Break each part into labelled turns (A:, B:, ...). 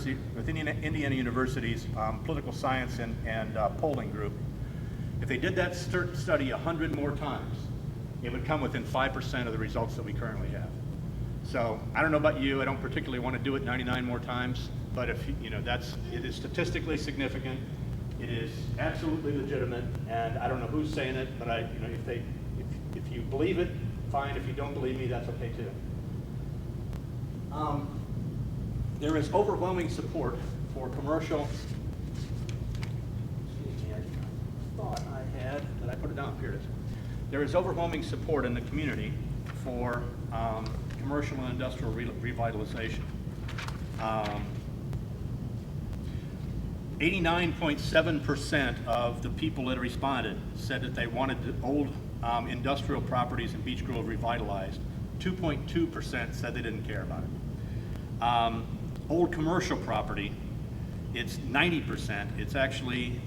A: Indiana University's political science and polling group, if they did that study 100 more times, it would come within 5% of the results that we currently have. So I don't know about you, I don't particularly want to do it 99 more times, but if it is statistically significant, it is absolutely legitimate, and I don't know who's saying it, but if you believe it, fine. If you don't believe me, that's okay too. There is overwhelming support for commercial. Excuse me, I thought I had, but I put it down. Here it is. There is overwhelming support in the community for commercial and industrial revitalization. 89.7% of the people that responded said that they wanted the old industrial properties in Beech Grove revitalized. 2.2% said they didn't care about it. Old commercial property, it's 90%. It's actually,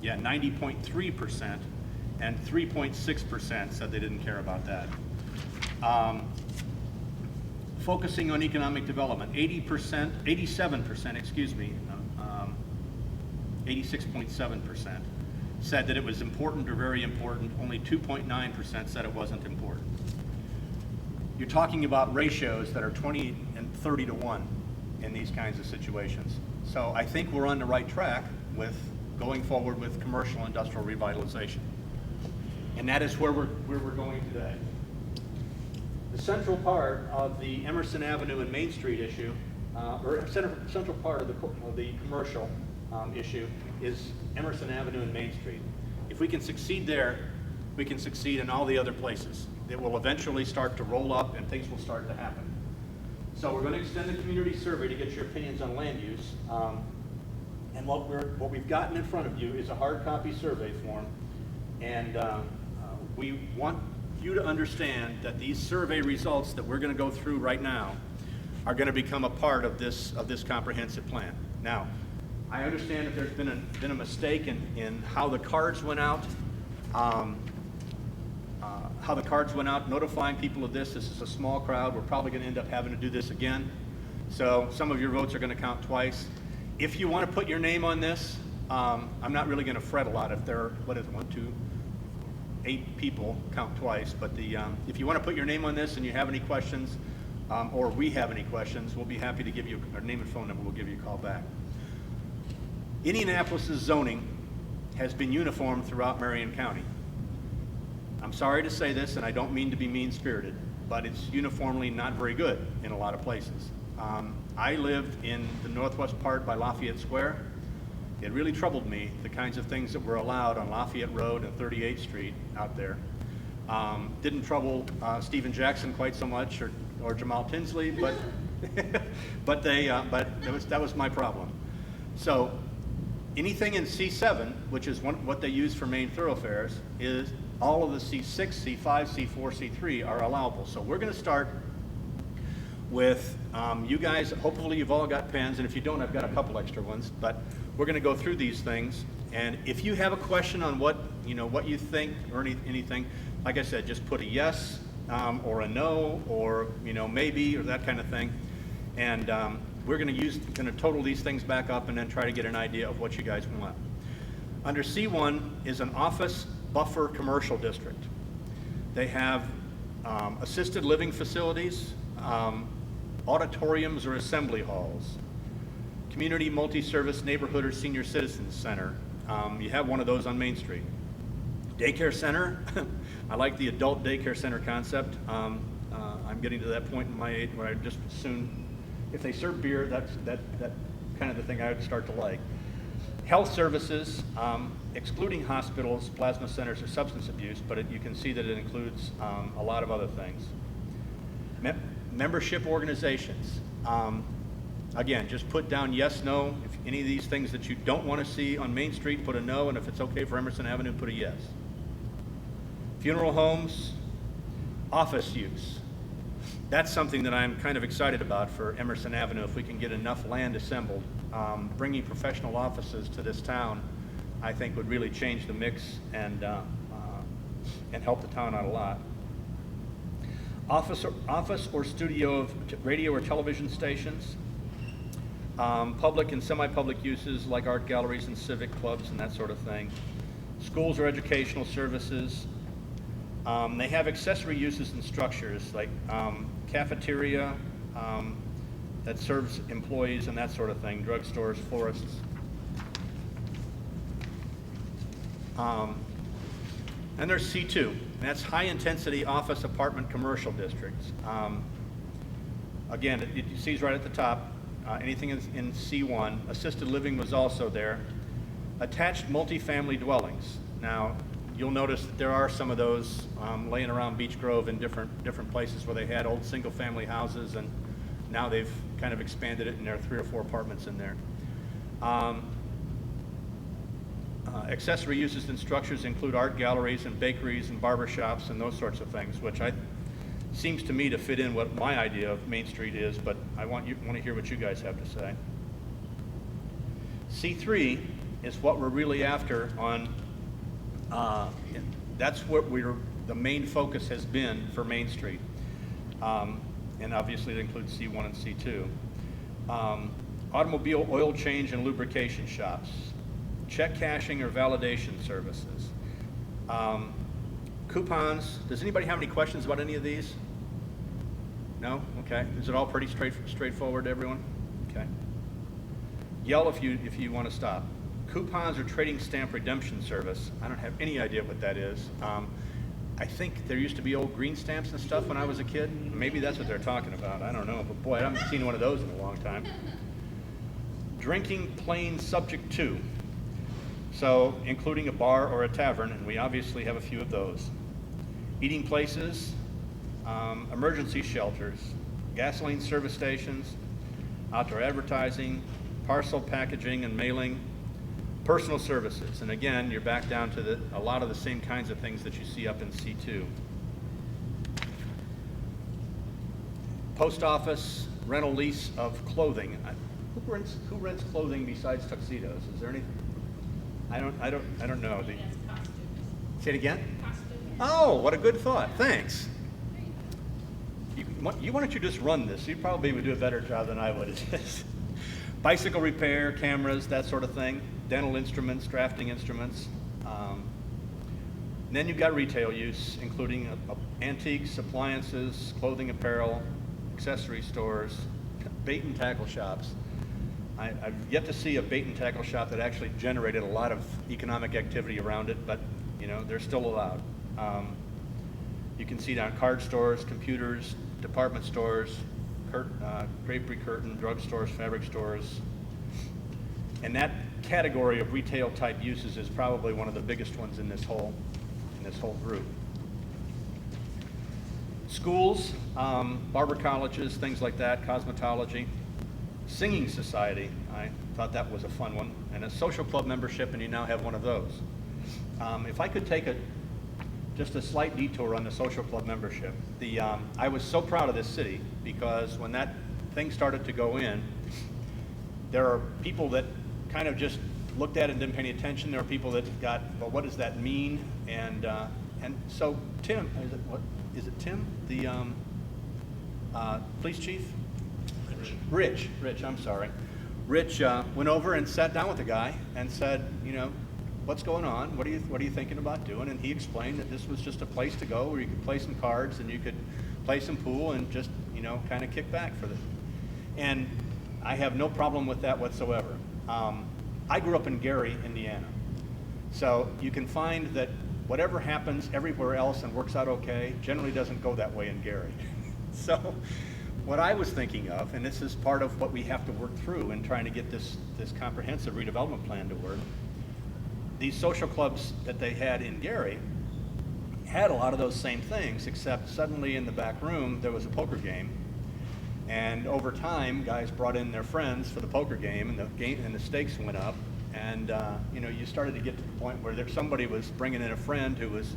A: 90.3%, and 3.6% said they didn't care about that. Focusing on economic development, 87%, excuse me, 86.7% said that it was important or very important. Only 2.9% said it wasn't important. You're talking about ratios that are 20 and 30 to 1 in these kinds of situations. So I think we're on the right track with going forward with commercial industrial revitalization. And that is where we're going today. The central part of the Emerson Avenue and Main Street issue, or central part of the commercial issue is Emerson Avenue and Main Street. If we can succeed there, we can succeed in all the other places. It will eventually start to roll up and things will start to happen. So we're going to extend the community survey to get your opinions on land use. And what we've gotten in front of you is a hard copy survey form. And we want you to understand that these survey results that we're going to go through right now are going to become a part of this comprehensive plan. Now, I understand that there's been a mistake in how the cards went out. Notifying people of this. This is a small crowd. We're probably going to end up having to do this again. So some of your votes are going to count twice. If you want to put your name on this, I'm not really going to fret a lot if there are, 8 people count twice. But if you want to put your name on this and you have any questions, or we have any questions, we'll be happy to give you our name and phone number. We'll give you a call back. Indianapolis's zoning has been uniform throughout Marion County. I'm sorry to say this, and I don't mean to be mean-spirited, but it's uniformly not very good in a lot of places. I lived in the northwest part by Lafayette Square. It really troubled me, the kinds of things that were allowed on Lafayette Road and 38th Street out there. Didn't trouble Stephen Jackson quite so much, or Jamal Tinsley, but that was my problem. So anything in C7, which is what they use for main thoroughfares, is all of the C6, C5, C4, C3 are allowable. So we're going to start with you guys. Hopefully you've all got pens, and if you don't, I've got a couple extra ones. But we're going to go through these things, and if you have a question on what you think or anything, like I said, just put a yes or a no or maybe or that kind of thing, and we're going to total these things back up and then try to get an idea of what you guys want. Under C1 is an office buffer commercial district. They have assisted living facilities, auditoriums or assembly halls, community multi-service neighborhood or senior citizens center. You have one of those on Main Street. Daycare center. I like the adult daycare center concept. I'm getting to that point in my age where I just soon, if they serve beer, that's kind of the thing I would start to like. Health services, excluding hospitals, plasma centers, or substance abuse, but you can see that it includes a lot of other things. Membership organizations. Again, just put down yes, no. If any of these things that you don't want to see on Main Street, put a no, and if it's okay for Emerson Avenue, put a yes. Funeral homes, office use. That's something that I'm kind of excited about for Emerson Avenue. If we can get enough land assembled, bringing professional offices to this town, I think would really change the mix and help the town out a lot. Office or studio of radio or television stations. Public and semi-public uses like art galleries and civic clubs and that sort of thing. Schools or educational services. They have accessory uses and structures like cafeteria that serves employees and that sort of thing, drugstores, florists. And there's C2, and that's high-intensity office apartment commercial districts. Again, it sees right at the top, anything in C1. Assisted living was also there. Attached multifamily dwellings. Now, you'll notice that there are some of those laying around Beech Grove in different places where they had old single-family houses, and now they've kind of expanded it, and there are 3 or 4 apartments in there. Accessory uses and structures include art galleries and bakeries and barber shops and those sorts of things, which seems to me to fit in what my idea of Main Street is, but I want to hear what you guys have to say. C3 is what we're really after on, that's what the main focus has been for Main Street. And obviously it includes C1 and C2. Automobile oil change and lubrication shops. Check cashing or validation services. Coupons. Does anybody have any questions about any of these? No? Okay. Is it all pretty straightforward to everyone? Okay. Yell if you want to stop. Coupons or trading stamp redemption service. I don't have any idea what that is. I think there used to be old green stamps and stuff when I was a kid. Maybe that's what they're talking about. I don't know. But boy, I haven't seen one of those in a long time. Drinking plain subject to. So, including a bar or a tavern, and we obviously have a few of those. Eating places, emergency shelters, gasoline service stations, outdoor advertising, parcel packaging and mailing, personal services. And again, you're back down to a lot of the same kinds of things that you see up in C2. Post office, rental lease of clothing. Who rents clothing besides tuxedos? Is there any? I don't know. Say it again? Oh, what a good thought. Thanks. Why don't you just run this? You probably would do a better job than I would. Bicycle repair, cameras, that sort of thing. Dental instruments, drafting instruments. Then you've got retail use, including antiques, appliances, clothing, apparel, accessory stores, bait and tackle shops. I've yet to see a bait and tackle shop that actually generated a lot of economic activity around it, but they're still allowed. You can see down card stores, computers, department stores, drapery curtain, drug stores, fabric stores. And that category of retail type uses is probably one of the biggest ones in this whole group. Schools, barber colleges, things like that, cosmetology. Singing society, I thought that was a fun one, and a social club membership, and you now have one of those. If I could take just a slight detour on the social club membership, I was so proud of this city because when that thing started to go in, there are people that kind of just looked at it and didn't pay any attention. There are people that got, well, what does that mean? And so Tim, is it Tim, the police chief? Rich, I'm sorry. Rich went over and sat down with the guy and said, what's going on? What are you thinking about doing? And he explained that this was just a place to go where you could play some cards and you could play some pool and just, kind of kick back for this. And I have no problem with that whatsoever. I grew up in Gary, Indiana. So you can find that whatever happens everywhere else and works out okay generally doesn't go that way in Gary. So what I was thinking of, and this is part of what we have to work through in trying to get this comprehensive redevelopment plan to work, these social clubs that they had in Gary had a lot of those same things, except suddenly in the back room there was a poker game. And over time, guys brought in their friends for the poker game, and the stakes went up. And you started to get to the point where somebody was bringing in a friend who was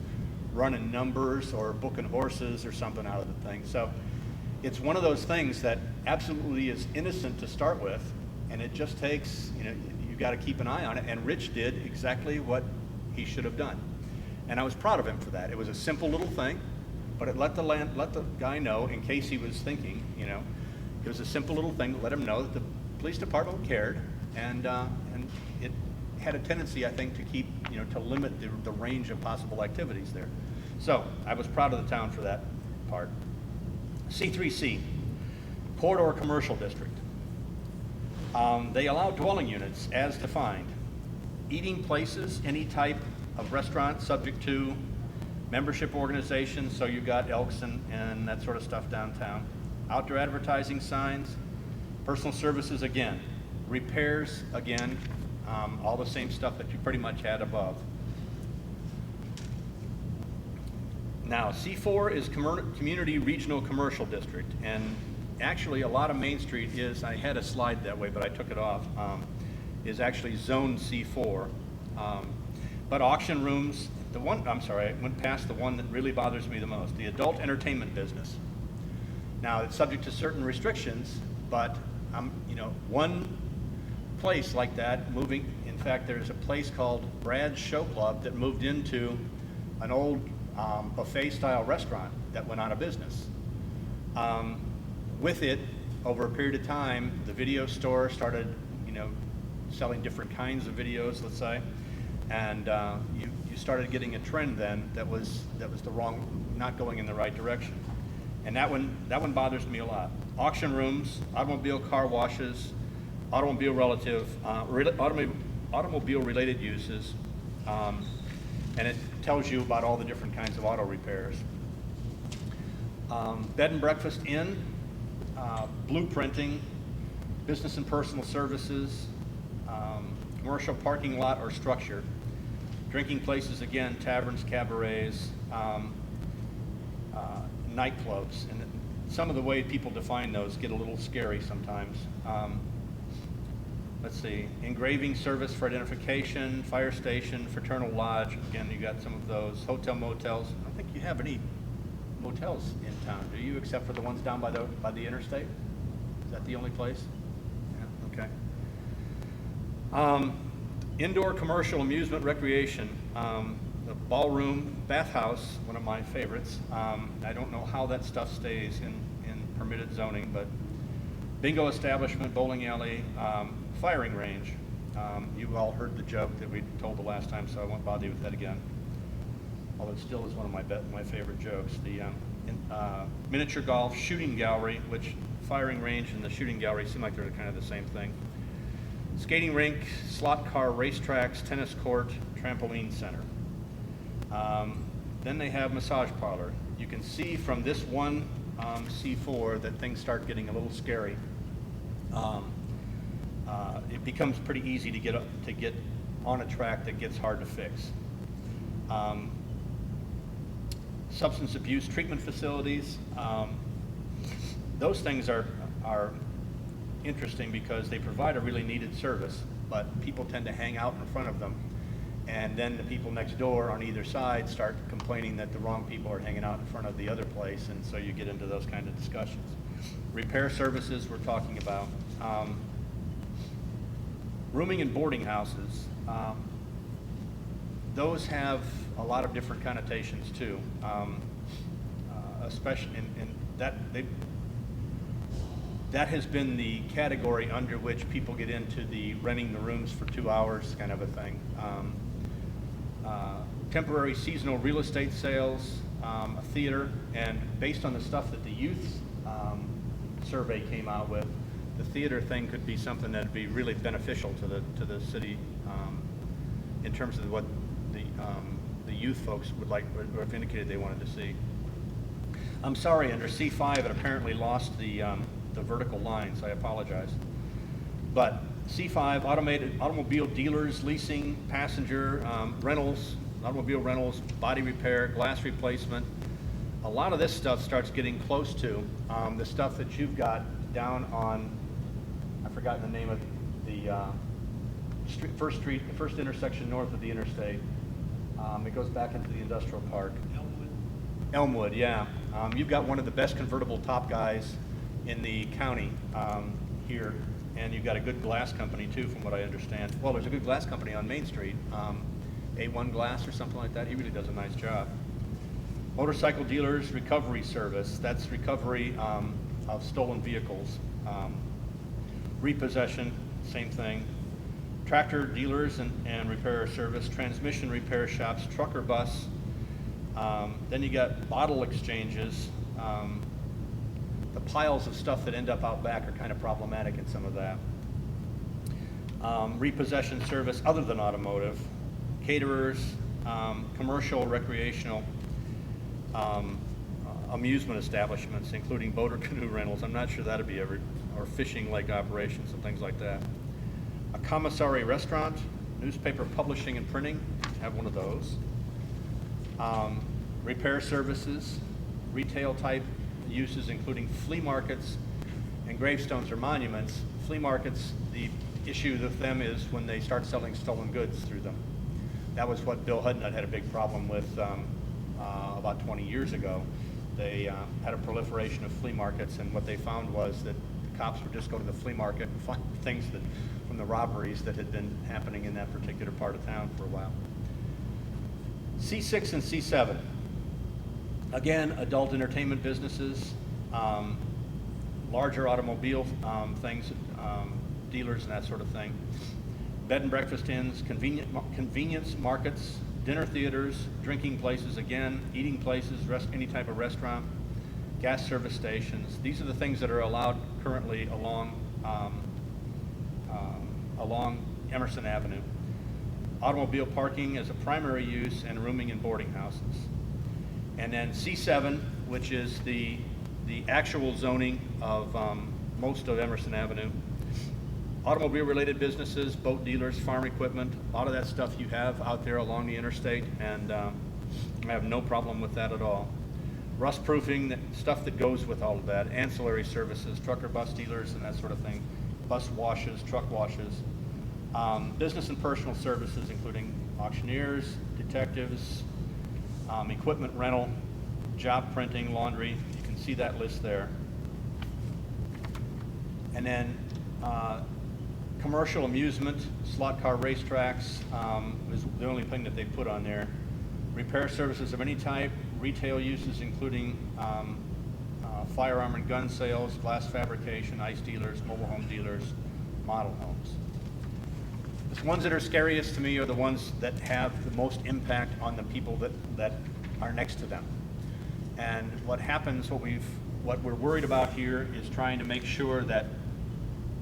A: running numbers or booking horses or something out of the thing. So it's one of those things that absolutely is innocent to start with, and it just takes, you've got to keep an eye on it. And Rich did exactly what he should have done, and I was proud of him for that. It was a simple little thing, but it let the guy know, in case he was thinking, it was a simple little thing to let him know that the police department cared, and it had a tendency, I think, to keep, to limit the range of possible activities there. So I was proud of the town for that part. C3C, Corridor Commercial District. They allow dwelling units as defined. Eating places, any type of restaurant subject to membership organizations, so you got Elks and that sort of stuff downtown. Outdoor advertising signs, personal services again, repairs again, all the same stuff that you pretty much had above. Now, C4 is Community Regional Commercial District, and actually a lot of Main Street is, I had a slide that way, but I took it off, is actually Zone C4. But auction rooms, I went past the one that really bothers me the most, the adult entertainment business. Now, it's subject to certain restrictions, but one place like that moving, in fact, there's a place called Brad's Show Club that moved into an old buffet-style restaurant that went out of business. With it, over a period of time, the video store started, selling different kinds of videos, let's say, and you started getting a trend then that was the wrong, not going in the right direction. And that one bothers me a lot. Auction rooms, automobile car washes, automobile related uses, and it tells you about all the different kinds of auto repairs. Bed and breakfast inn, blueprinting, business and personal services, commercial parking lot or structure, drinking places again, taverns, cabarets, nightclubs, and some of the way people define those get a little scary sometimes. Let's see, engraving service for identification, fire station, fraternal lodge, again, you got some of those, hotel, motels. I don't think you have any motels in town, do you, except for the ones down by the interstate? Is that the only place? Yeah, okay. Indoor commercial amusement recreation, the ballroom, bathhouse, one of my favorites. I don't know how that stuff stays in permitted zoning, but bingo establishment, bowling alley, firing range. You all heard the joke that we told the last time, so I won't bother you with that again. Although it still is one of my favorite jokes. The miniature golf, shooting gallery, which firing range and the shooting gallery seem like they're kind of the same thing. Skating rink, slot car racetracks, tennis court, trampoline center. Then they have massage parlor. You can see from this one C4 that things start getting a little scary. It becomes pretty easy to get on a track that gets hard to fix. Substance abuse treatment facilities. Those things are interesting because they provide a really needed service, but people tend to hang out in front of them, and then the people next door on either side start complaining that the wrong people are hanging out in front of the other place, and so you get into those kind of discussions. Repair services we're talking about. Rooming and boarding houses. Those have a lot of different connotations too, especially in that that has been the category under which people get into the renting the rooms for 2 hours kind of a thing. Temporary seasonal real estate sales, a theater, and based on the stuff that the youth survey came out with, the theater thing could be something that would be really beneficial to the city in terms of what the youth folks would like or have indicated they wanted to see. I'm sorry, under C5 it apparently lost the vertical lines. I apologize. But C5, automobile dealers, leasing, passenger rentals, automobile rentals, body repair, glass replacement. A lot of this stuff starts getting close to the stuff that you've got down on, I've forgotten the name of the first intersection north of the interstate. It goes back into the industrial park. Elmwood, yeah. You've got one of the best convertible top guys in the county here, and you've got a good glass company too, from what I understand. Well, there's a good glass company on Main Street, A1 Glass or something like that. He really does a nice job. Motorcycle dealers recovery service. That's recovery of stolen vehicles. Repossession, same thing. Tractor dealers and repair service, transmission repair shops, trucker bus. Then you got bottle exchanges. The piles of stuff that end up out back are kind of problematic in some of that. Repossession service other than automotive. Caterers, commercial, recreational, amusement establishments, including boat or canoe rentals. I'm not sure that'd be or fishing lake operations and things like that. A commissary restaurant, newspaper publishing and printing, have one of those. Repair services, retail type uses including flea markets and gravestones or monuments. Flea markets, the issue with them is when they start selling stolen goods through them. That was what Bill Hudnut had a big problem with about 20 years ago. They had a proliferation of flea markets, and what they found was that the cops would just go to the flea market and find things that, from the robberies that had been happening in that particular part of town for a while. C6 and C7. Again, adult entertainment businesses, larger automobile things, dealers and that sort of thing. Bed and breakfast inns, convenience markets, dinner theaters, drinking places, again, eating places, any type of restaurant, gas service stations. These are the things that are allowed currently along Emerson Avenue. Automobile parking as a primary use and rooming in boarding houses. And then C7, which is the actual zoning of most of Emerson Avenue. Automobile-related businesses, boat dealers, farm equipment, a lot of that stuff you have out there along the interstate, and I have no problem with that at all. Rust proofing, stuff that goes with all of that, ancillary services, trucker bus dealers and that sort of thing, bus washes, truck washes, business and personal services including auctioneers, detectives, equipment rental, job printing, laundry. You can see that list there. And then commercial amusement, slot car racetracks is the only thing that they put on there. Repair services of any type, retail uses including firearm and gun sales, glass fabrication, ice dealers, mobile home dealers, model homes. The ones that are scariest to me are the ones that have the most impact on the people that are next to them. And what happens, what we're worried about here is trying to make sure that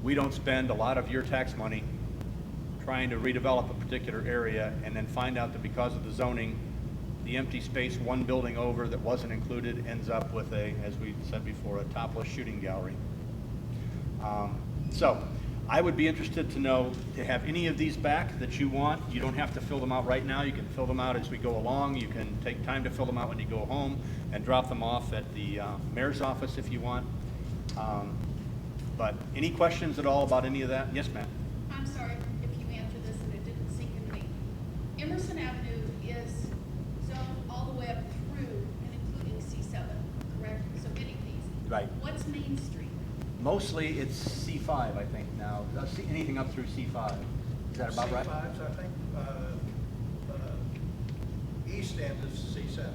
A: we don't spend a lot of your tax money trying to redevelop a particular area and then find out that because of the zoning, the empty space one building over that wasn't included ends up with as we said before, a topless shooting gallery. So I would be interested to have any of these back that you want. You don't have to fill them out right now. You can fill them out as we go along. You can take time to fill them out when you go home and drop them off at the mayor's office if you want. But any questions at all about any of that? Yes, ma'am.
B: I'm sorry if you answered this and it didn't sink into me. Emerson Avenue is zoned all the way up through and including C7, correct? So many of these.
A: Right.
B: What's Main Street?
A: Mostly it's C5, I think now. Anything up through C5. Is that about right?
C: C5's, I think, east end is C7.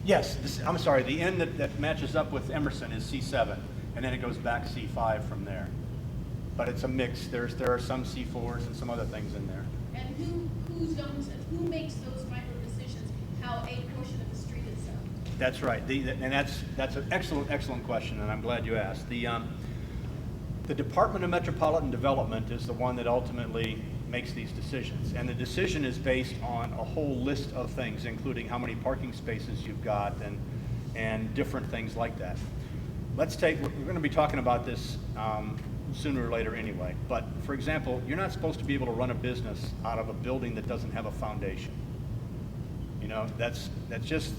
A: Yes, I'm sorry. The end that matches up with Emerson is C7, and then it goes back C5 from there. But it's a mix. There are some C4s and some other things in there.
B: And who zones it? Who makes those kind of decisions, how a portion of the street is zoned?
A: That's right. And that's an excellent question, and I'm glad you asked. The Department of Metropolitan Development is the one that ultimately makes these decisions. And the decision is based on a whole list of things, including how many parking spaces you've got and different things like that. We're going to be talking about this sooner or later anyway. But for example, you're not supposed to be able to run a business out of a building that doesn't have a foundation. You know, that's just,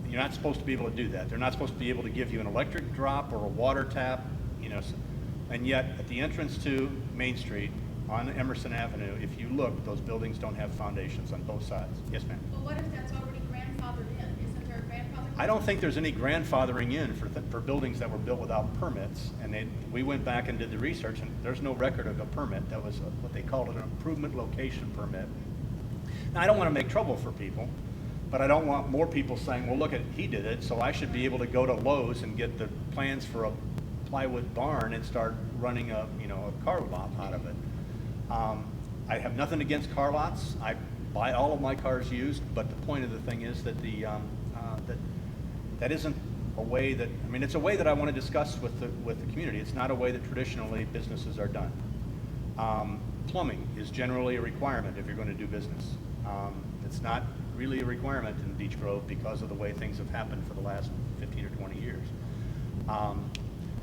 A: you're not supposed to be able to do that. They're not supposed to be able to give you an electric drop or a water tap, you know. And yet, at the entrance to Main Street on Emerson Avenue, if you look, those buildings don't have foundations on both sides. Yes, ma'am?
B: But what if that's already grandfathered in? Isn't there a grandfathering?
A: I don't think there's any grandfathering in for buildings that were built without permits. And we went back and did the research, and there's no record of a permit. That was what they called an improvement location permit. Now, I don't want to make trouble for people, but I don't want more people saying, well, look, he did it, so I should be able to go to Lowe's and get the plans for a plywood barn and start running a, you know, a car lot out of it. I have nothing against car lots. I buy all of my cars used, but the point of the thing is that that isn't a way that, I mean, it's a way that I want to discuss with the community. It's not a way that traditionally businesses are done. Plumbing is generally a requirement if you're going to do business. It's not really a requirement in Beech Grove because of the way things have happened for the last 15 or 20 years.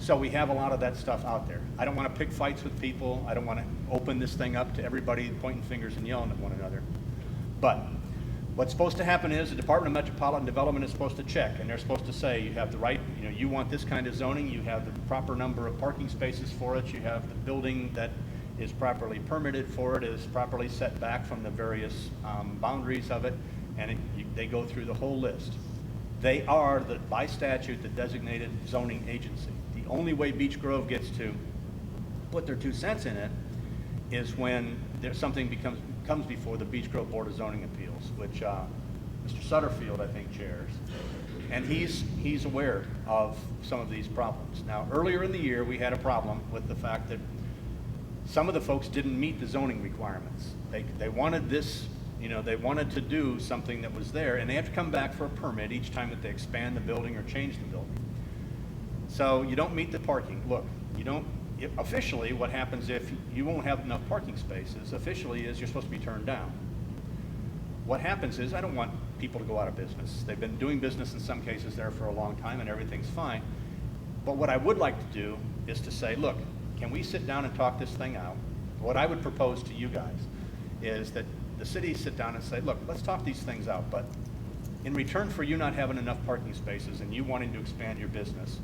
A: So we have a lot of that stuff out there. I don't want to pick fights with people. I don't want to open this thing up to everybody pointing fingers and yelling at one another. But what's supposed to happen is the Department of Metropolitan Development is supposed to check, and they're supposed to say you have the right, you know, you want this kind of zoning, you have the proper number of parking spaces for it, you have the building that is properly permitted for it, is properly set back from the various boundaries of it, and they go through the whole list. They are, by statute, the designated zoning agency. The only way Beech Grove gets to put their 2 cents in it is when there's something comes before the Beech Grove Board of Zoning Appeals, which Mr. Sutterfield, I think, chairs. And he's aware of some of these problems. Now, earlier in the year, we had a problem with the fact that some of the folks didn't meet the zoning requirements. They wanted this, you know, they wanted to do something that was there, and they have to come back for a permit each time that they expand the building or change the building. So you don't meet the parking. Look, you don't, officially what happens if you won't have enough parking spaces, officially is you're supposed to be turned down. What happens is I don't want people to go out of business. They've been doing business in some cases there for a long time and everything's fine. But what I would like to do is to say, look, can we sit down and talk this thing out? What I would propose to you guys is that the city sit down and say, look, let's talk these things out, but in return for you not having enough parking spaces and you wanting to expand your business,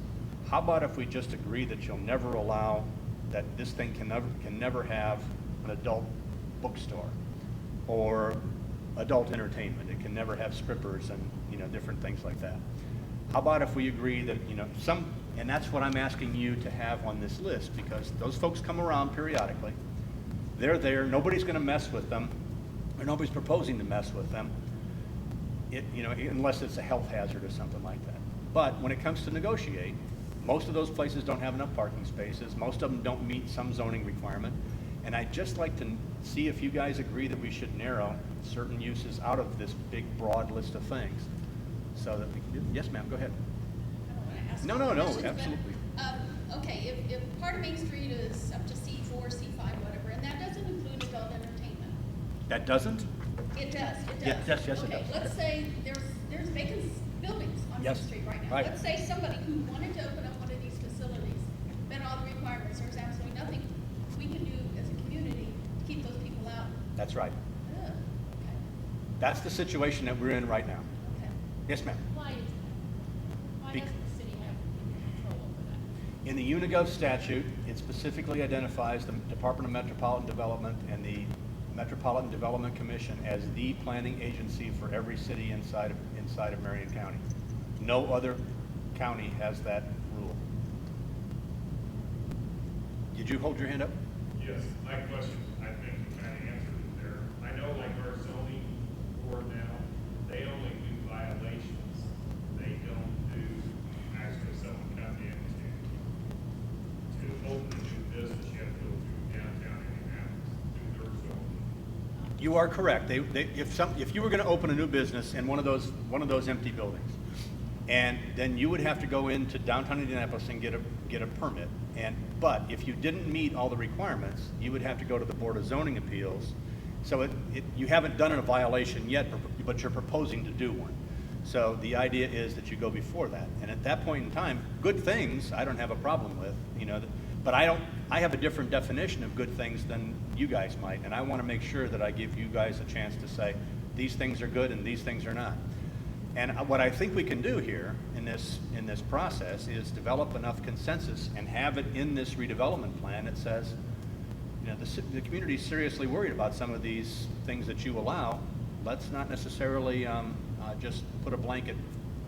A: how about if we just agree that you'll never allow, that this thing can never have an adult bookstore or adult entertainment. It can never have strippers and, you know, different things like that. How about if we agree that, you know, and that's what I'm asking you to have on this list, because those folks come around periodically. They're there, nobody's gonna mess with them, or nobody's proposing to mess with them, you know, unless it's a health hazard or something like that. But when it comes to negotiate, most of those places don't have enough parking spaces, most of them don't meet some zoning requirement, and I'd just like to see if you guys agree that we should narrow certain uses out of this big, broad list of things, so that we can do. Yes, ma'am, go ahead.
B: I don't want to ask
A: No,
B: questions, but,
A: absolutely.
B: Okay, if part of Main Street is up to C4, C5, whatever, and that doesn't include adult entertainment.
A: That doesn't?
B: It does, it does.
A: Yes, it
B: Okay,
A: does.
B: let's say there's vacant buildings on Main
A: Yes,
B: Street right now.
A: right.
B: Let's say somebody who wanted to open up one of these facilities, met all the requirements, there's absolutely nothing we can do as a community to keep those people out.
A: That's right.
B: Ugh, okay,
A: That's the situation that we're in right now.
B: okay.
A: Yes, ma'am.
D: Why is that? Why
A: Bec-
D: doesn't the city have control over that?
A: In the Unigov statute, it specifically identifies the Department of Metropolitan Development and the Metropolitan Development Commission as the planning agency for every city inside of Marion County. No other county has that rule. Did you hold your hand up?
E: Yes, my question, I think you kind of answered it there. I know like our zoning board now, they only do violations. They don't do actually someone come in to open a new business, you have to go through downtown Indianapolis, do their zoning.
A: You are correct. If you were going to open a new business in one of those empty buildings, and then you would have to go into downtown Indianapolis and get a permit. But if you didn't meet all the requirements, you would have to go to the Board of Zoning Appeals. So you haven't done a violation yet, but you're proposing to do one. So the idea is that you go before that, and at that point in time, good things I don't have a problem with, you know. But I have a different definition of good things than you guys might, and I want to make sure that I give you guys a chance to say these things are good and these things are not. And what I think we can do here in this process is develop enough consensus and have it in this redevelopment plan that says, you know, the community is seriously worried about some of these things that you allow. Let's not necessarily just put a blanket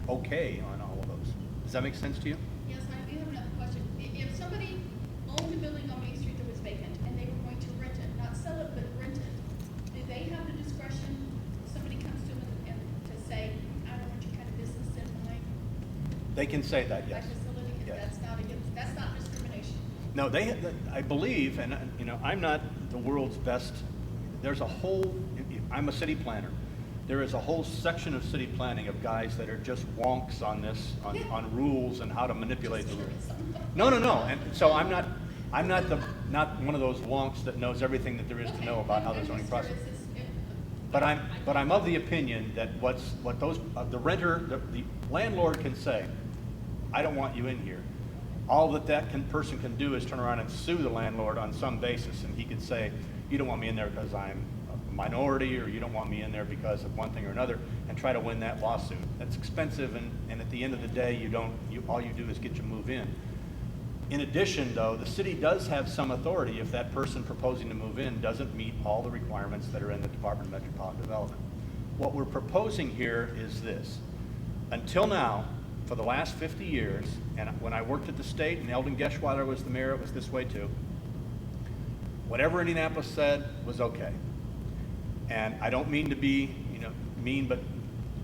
A: okay on all of those. Does that make sense to you?
B: Yes, I do have another question. If somebody owned a building on Main Street that was vacant and they were going to rent it, not sell it, but rent it, do they have the discretion, if somebody comes to them and to say, I don't want your kind of business in my
A: They can say that, yes.
B: facility?
A: Yes.
B: That's not just
A: No, I believe, and you know, I'm not the world's best, there's a whole, I'm a city planner. There is a whole section of city planning of guys that are just wonks on this, on rules and how to manipulate the rules. No, and so I'm not one of those wonks that knows everything that there is to know about how the zoning process. But I'm of the opinion that the landlord can say, I don't want you in here. All that person can do is turn around and sue the landlord on some basis, and he could say, you don't want me in there because I'm a minority, or you don't want me in there because of one thing or another, and try to win that lawsuit. That's expensive, and at the end of the day, all you do is get you move in. In addition, though, the city does have some authority if that person proposing to move in doesn't meet all the requirements that are in the Department of Metropolitan Development. What we're proposing here is this. Until now, for the last 50 years, and when I worked at the state and Eldon Geschweiler was the mayor, it was this way too. Whatever Indianapolis said was okay. And I don't mean to be, mean, but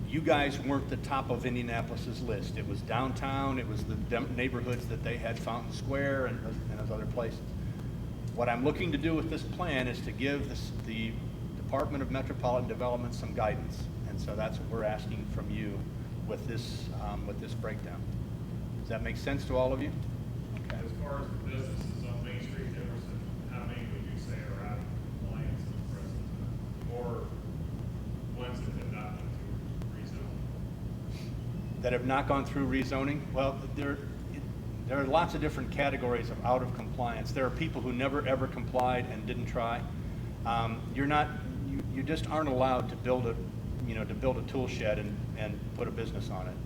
A: you guys weren't the top of Indianapolis's list. It was downtown, it was the neighborhoods that they had Fountain Square and those other places. What I'm looking to do with this plan is to give the Department of Metropolitan Development some guidance. And so that's what we're asking from you with this breakdown. Does that make sense to all of you? Okay.
E: As far as the businesses on Main Street, Jefferson, how many would you say are out of compliance at the present time? Or ones that have not gone through rezoning?
A: That have not gone through rezoning? Well, there are lots of different categories of out of compliance. There are people who never ever complied and didn't try. You just aren't allowed to build a tool shed and put a business on it.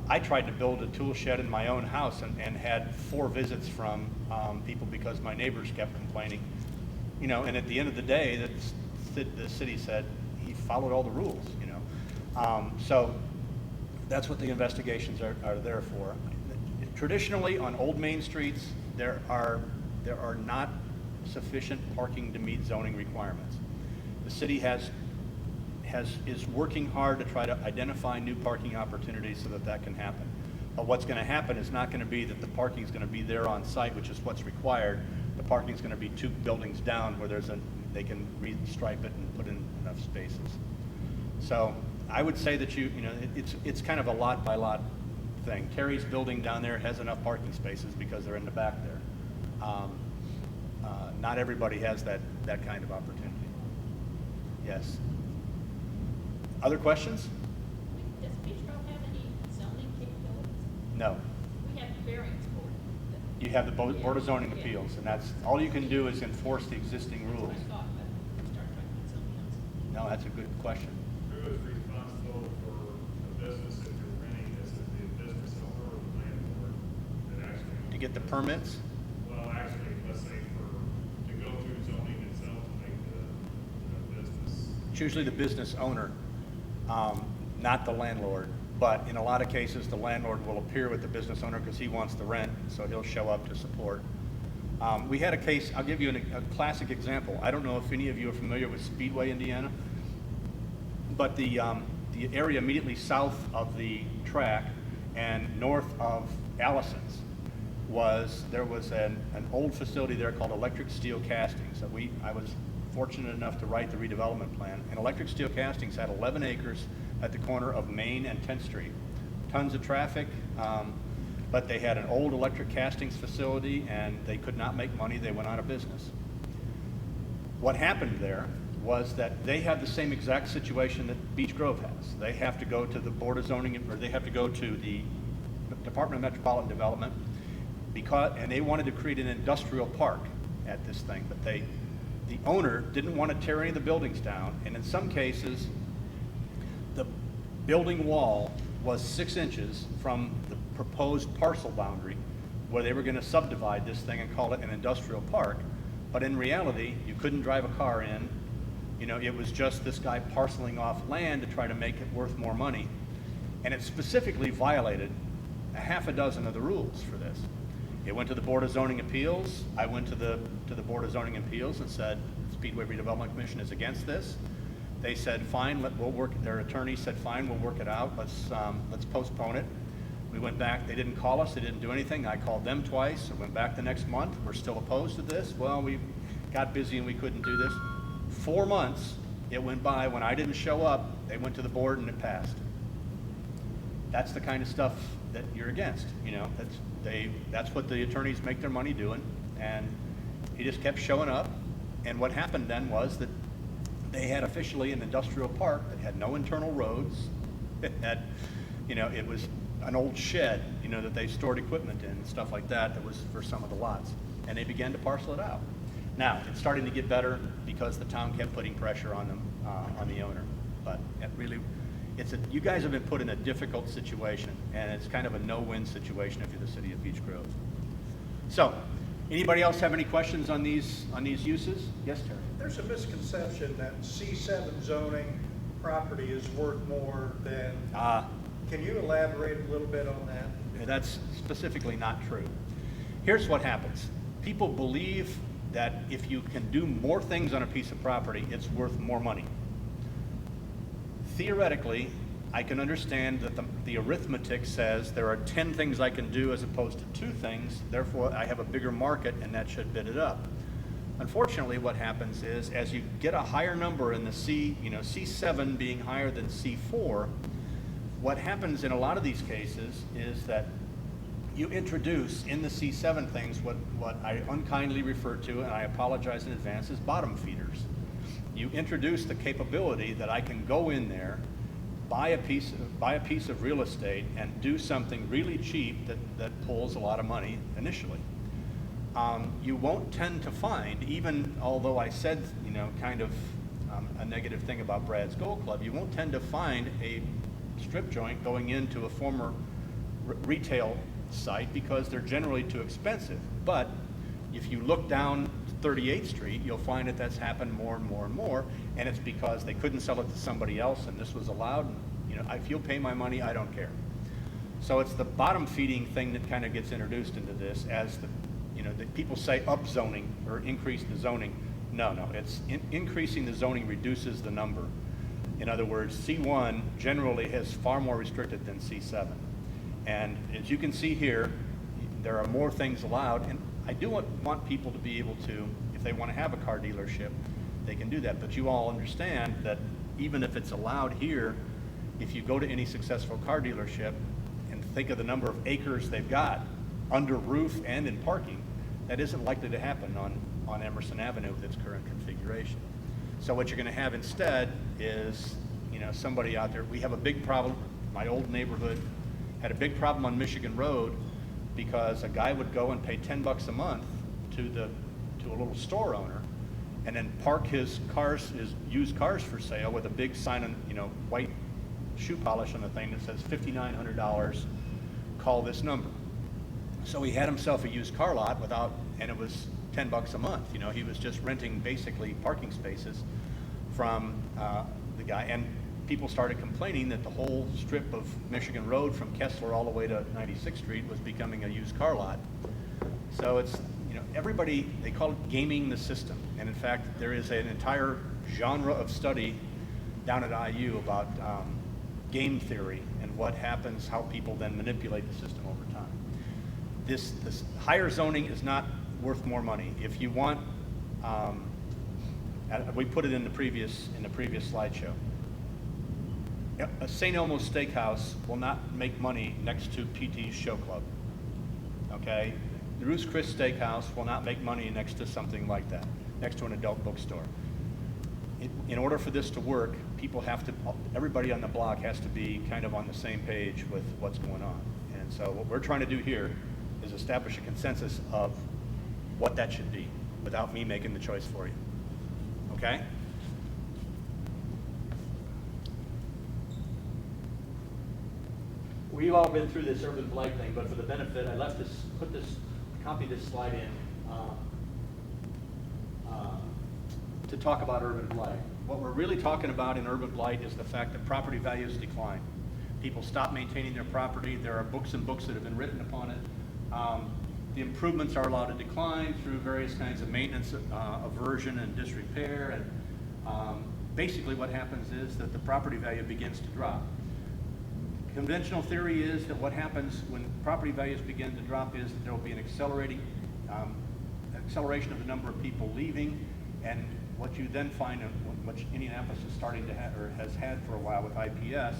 A: I tried to build a tool shed in my own house and had 4 visits from people because my neighbors kept complaining. And at the end of the day, the city said he followed all the rules. So that's what the investigations are there for. Traditionally, on old main streets, there are not sufficient parking to meet zoning requirements. The city is working hard to try to identify new parking opportunities so that can happen. But what's going to happen is not going to be that the parking is going to be there on site, which is what's required. The parking is going to be 2 buildings down where they can restripe it and put in enough spaces. So I would say that it's kind of a lot by lot thing. Terry's building down there has enough parking spaces because they're in the back there. Not everybody has that kind of opportunity. Yes. Other questions?
D: Does Beach Grove have any zoning capabilities?
A: No.
D: We have the variance board.
A: You have the Board of Zoning Appeals, and that's all you can do is enforce the existing
D: That's what
A: rules.
D: I thought, but start talking about something else.
A: No, that's a good question.
E: Who is responsible for the business if you're renting this? Is the business owner or the landlord that actually?
A: To get the permits,
E: Well, actually, let's say to go through zoning itself to make the business.
A: it's usually the business owner, not the landlord. But in a lot of cases, the landlord will appear with the business owner because he wants the rent, so he'll show up to support. We had a case, I'll give you a classic example. I don't know if any of you are familiar with Speedway, Indiana, but the area immediately south of the track and north of Allison's there was an old facility there called Electric Steel Castings that I was fortunate enough to write the redevelopment plan. And Electric Steel Castings had 11 acres at the corner of Main and 10th Street. Tons of traffic, but they had an old electric castings facility and they could not make money. They went out of business. What happened there was that they had the same exact situation that Beach Grove has. They have to go to the Board of Zoning, or they have to go to the Department of Metropolitan Development and they wanted to create an industrial park at this thing, but the owner didn't want to tear any of the buildings down, and in some cases, the building wall was 6 inches from the proposed parcel boundary where they were going to subdivide this thing and call it an industrial park. But in reality, you couldn't drive a car in. It was just this guy parceling off land to try to make it worth more money. And it specifically violated a half a dozen of the rules for this. It went to the Board of Zoning Appeals. I went to the Board of Zoning Appeals and said, Speedway Redevelopment Commission is against this. They said, fine, we'll work. Their attorney said, fine, we'll work it out. Let's postpone it. We went back, they didn't call us, they didn't do anything. I called them twice, I went back the next month, we're still opposed to this. Well, we got busy and we couldn't do this. 4 months, it went by, when I didn't show up, they went to the board and it passed. That's the kind of stuff that you're against, you know, that's what the attorneys make their money doing. And he just kept showing up, and what happened then was that they had officially an industrial park that had no internal roads. It had, you know, it was an old shed, you know, that they stored equipment in and stuff like that, that was for some of the lots. And they began to parcel it out. Now, it's starting to get better because the town kept putting pressure on them, on the owner. But it really, you guys have been put in a difficult situation, and it's kind of a no-win situation if you're the city of Beech Grove. So, anybody else have any questions on these uses? Yes, Terry?
C: There's a misconception that C7 zoning property is worth more than, can you elaborate a little bit on that?
A: That's specifically not true. Here's what happens. People believe that if you can do more things on a piece of property, it's worth more money. Theoretically, I can understand that the arithmetic says there are 10 things I can do as opposed to 2 things, therefore I have a bigger market and that should bid it up. Unfortunately, what happens is, as you get a higher number in the C7 being higher than C4, what happens in a lot of these cases is that you introduce in the C7 things what I unkindly refer to, and I apologize in advance, as bottom feeders. You introduce the capability that I can go in there, buy a piece of real estate and do something really cheap that pulls a lot of money initially. You won't tend to find, even although I said, you know, kind of a negative thing about Brad's Gold Club, you won't tend to find a strip joint going into a former retail site because they're generally too expensive. But if you look down 38th Street, you'll find that that's happened more and more and more, and it's because they couldn't sell it to somebody else and this was allowed. And, you know, if you'll pay my money, I don't care. So it's the bottom feeding thing that kind of gets introduced into this as the, you know, the people say up zoning or increase the zoning. No, it's increasing the zoning reduces the number. In other words, C1 generally is far more restricted than C7. And as you can see here, there are more things allowed, and I do want people to be able to, if they want to have a car dealership, they can do that. But you all understand that even if it's allowed here, if you go to any successful car dealership and think of the number of acres they've got under roof and in parking, that isn't likely to happen on Emerson Avenue with its current configuration. So what you're going to have instead is, you know, somebody out there. We have a big problem. My old neighborhood had a big problem on Michigan Road because a guy would go and pay $10 a month to a little store owner, and then park his used cars for sale with a big sign on, you know, white shoe polish on the thing that says $5,900. Call this number. So he had himself a used car lot and it was $10 a month. You know, he was just renting basically parking spaces from the guy, and people started complaining that the whole strip of Michigan Road from Kessler all the way to 96th Street was becoming a used car lot. So it's, you know, everybody, they call it gaming the system. And in fact, there is an entire genre of study down at IU about game theory and what happens, how people then manipulate the system over time. This higher zoning is not worth more money. If you want, we put it in the previous slideshow. A St. Elmo's Steakhouse will not make money next to PT's Show Club. Okay, the Ruth's Chris Steakhouse will not make money next to something like that, next to an adult bookstore. In order for this to work, everybody on the block has to be kind of on the same page with what's going on. And so what we're trying to do here is establish a consensus of what that should be without me making the choice for you. Okay? We've all been through this urban blight thing, but for the benefit, I copied this slide in to talk about urban blight. What we're really talking about in urban blight is the fact that property values decline. People stop maintaining their property. There are books and books that have been written upon it. The improvements are allowed to decline through various kinds of maintenance, aversion and disrepair. And basically what happens is that the property value begins to drop. conventional theory is that what happens when property values begin to drop is that there will be an acceleration of the number of people leaving, and what you then find, and which Indianapolis is starting to have, or has had for a while with IPS,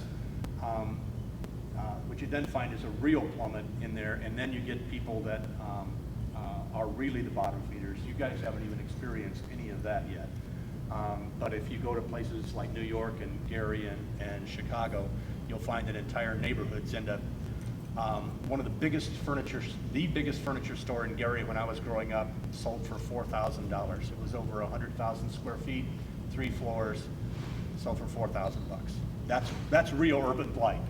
A: what you then find is a real plummet in there, and then you get people that are really the bottom feeders. You guys haven't even experienced any of that yet. But if you go to places like New York and Gary and Chicago, you'll find that entire neighborhoods end up. One of the biggest furniture store in Gary when I was growing up sold for $4,000. It was over 100,000 square feet, 3 floors, sold for $4,000. That's real urban blight.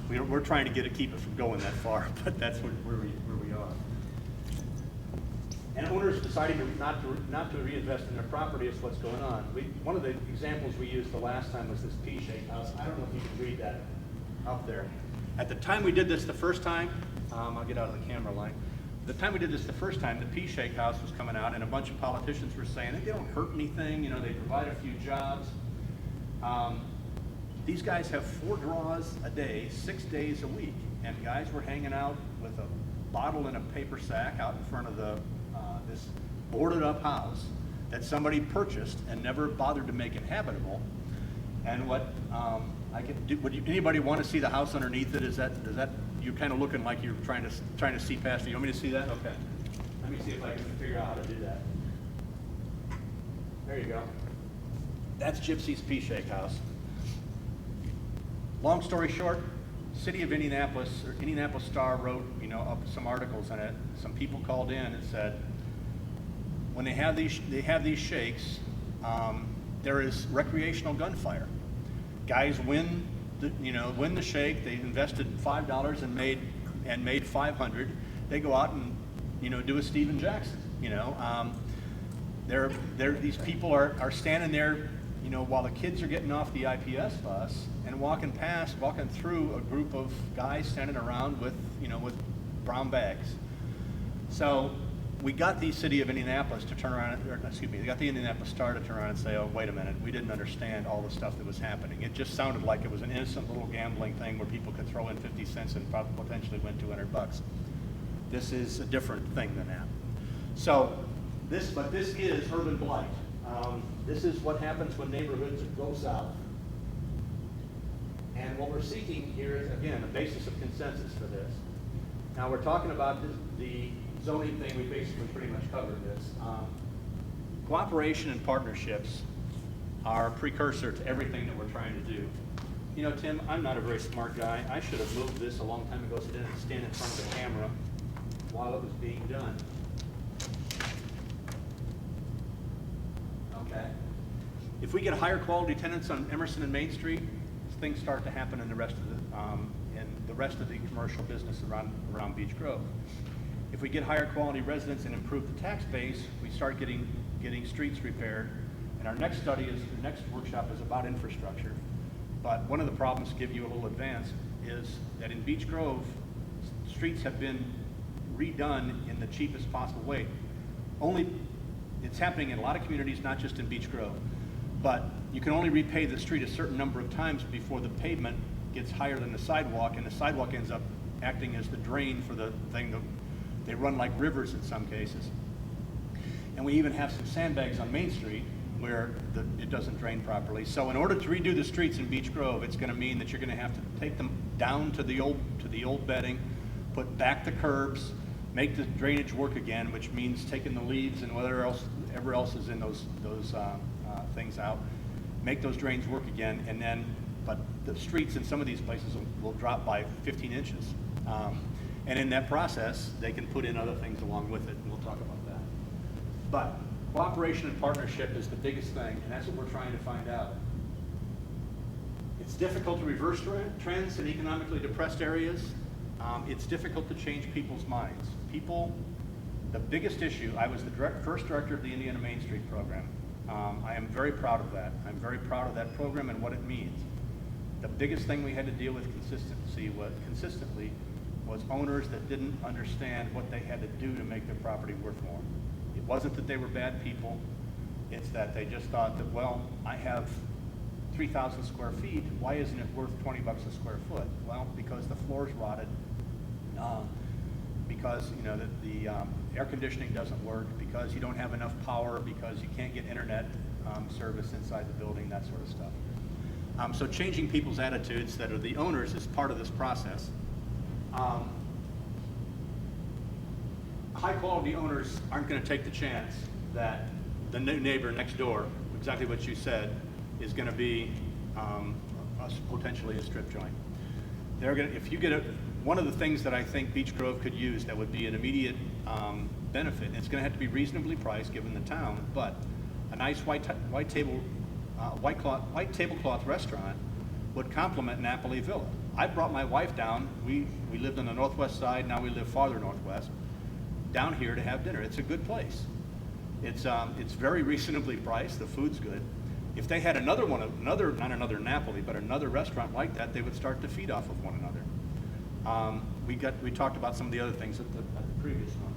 A: We're trying to keep it from going that far, but that's where we are. And owners deciding not to reinvest in their property is what's going on. One of the examples we used the last time was this P-shaped house. I don't know if you can read that up there. At the time we did this the first time, I'll get out of the camera line. The time we did this the first time, the P-shaped house was coming out, and a bunch of politicians were saying that they don't hurt anything, you know, they provide a few jobs. These guys have 4 draws a day, 6 days a week, and guys were hanging out with a bottle in a paper sack out in front of this boarded up house that somebody purchased and never bothered to make inhabitable. And what anybody want to see the house underneath it? Does that you're kind of looking like you're trying to see past it? You want me to see that? Okay. Let me see if I can figure out how to do that. There you go. That's Gypsy's P-shake house. Long story short, City of Indianapolis, or Indianapolis Star wrote, up some articles on it. Some people called in and said, when they have these shakes, there is recreational gunfire. Guys win the shake. They invested $5 and made $500. They go out and do a Steven Jackson. These people are standing there, while the kids are getting off the IPS bus and walking through a group of guys standing around with brown bags. So we got the City of Indianapolis to turn around, we got the Indianapolis Star to turn around and say, oh, wait a minute, we didn't understand all the stuff that was happening. It just sounded like it was an innocent little gambling thing where people could throw in 50 cents and probably potentially win $200. This is a different thing than that. So this is urban blight. This is what happens when neighborhoods go south. And what we're seeking here is, again, a basis of consensus for this. Now we're talking about the zoning thing. We basically pretty much covered this. Cooperation and partnerships are a precursor to everything that we're trying to do. Tim, I'm not a very smart guy. I should have moved this a long time ago so I didn't stand in front of the camera while it was being done. Okay. If we get higher quality tenants on Emerson and Main Street, things start to happen in the rest of the commercial business around Beech Grove. If we get higher quality residents and improve the tax base, we start getting streets repaired. And our next workshop is about infrastructure. But one of the problems, to give you a little advance, is that in Beech Grove, streets have been redone in the cheapest possible way. It's happening in a lot of communities, not just in Beech Grove. But you can only repave the street a certain number of times before the pavement gets higher than the sidewalk, and the sidewalk ends up acting as the drain for the thing. They run like rivers in some cases. And we even have some sandbags on Main Street where it doesn't drain properly. So in order to redo the streets in Beech Grove, it's going to mean that you're going to have to take them down to the old bedding, put back the curbs, make the drainage work again, which means taking the leaves and whatever else is in those things out, make those drains work again, but the streets in some of these places will drop by 15 inches. And in that process, they can put in other things along with it, and we'll talk about that. But cooperation and partnership is the biggest thing, and that's what we're trying to find out. It's difficult to reverse trends in economically depressed areas. It's difficult to change people's minds. The biggest issue, I was the first director of the Indiana Main Street program. I am very proud of that. I'm very proud of that program and what it means. The biggest thing we had to deal with consistently was owners that didn't understand what they had to do to make their property worth more. It wasn't that they were bad people. It's that they just thought that, well, I have 3,000 square feet, why isn't it worth 20 bucks a square foot? Well, because the floor's rotted, because the air conditioning doesn't work, because you don't have enough power, because you can't get internet service inside the building, that sort of stuff. So changing people's attitudes that are the owners is part of this process. High quality owners aren't going to take the chance that the new neighbor next door, exactly what you said, is going to be potentially a strip joint. They're going to, if you get one of the things that I think Beech Grove could use that would be an immediate benefit, and it's going to have to be reasonably priced given the town, but a nice white tablecloth restaurant would complement Napoli Villa. I brought my wife down. We lived on the northwest side. Now we live farther northwest. Down here to have dinner. It's a good place. It's very reasonably priced. The food's good. If they had another one, not another Napoli, but another restaurant like that, they would start to feed off of one another. We talked about some of the other things at the previous one.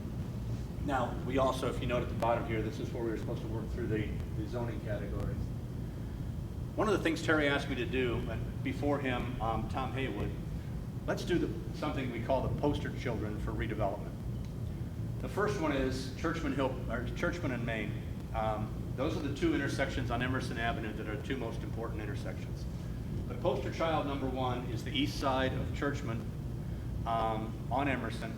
A: Now, we also, if you note at the bottom here, this is where we were supposed to work through the zoning categories. One of the things Terry asked me to do, and before him, Tom Haywood, let's do something we call the poster children for redevelopment. The first one is Churchman and Main. Those are the two intersections on Emerson Avenue that are the two most important intersections. The poster child number one is the east side of Churchman on Emerson,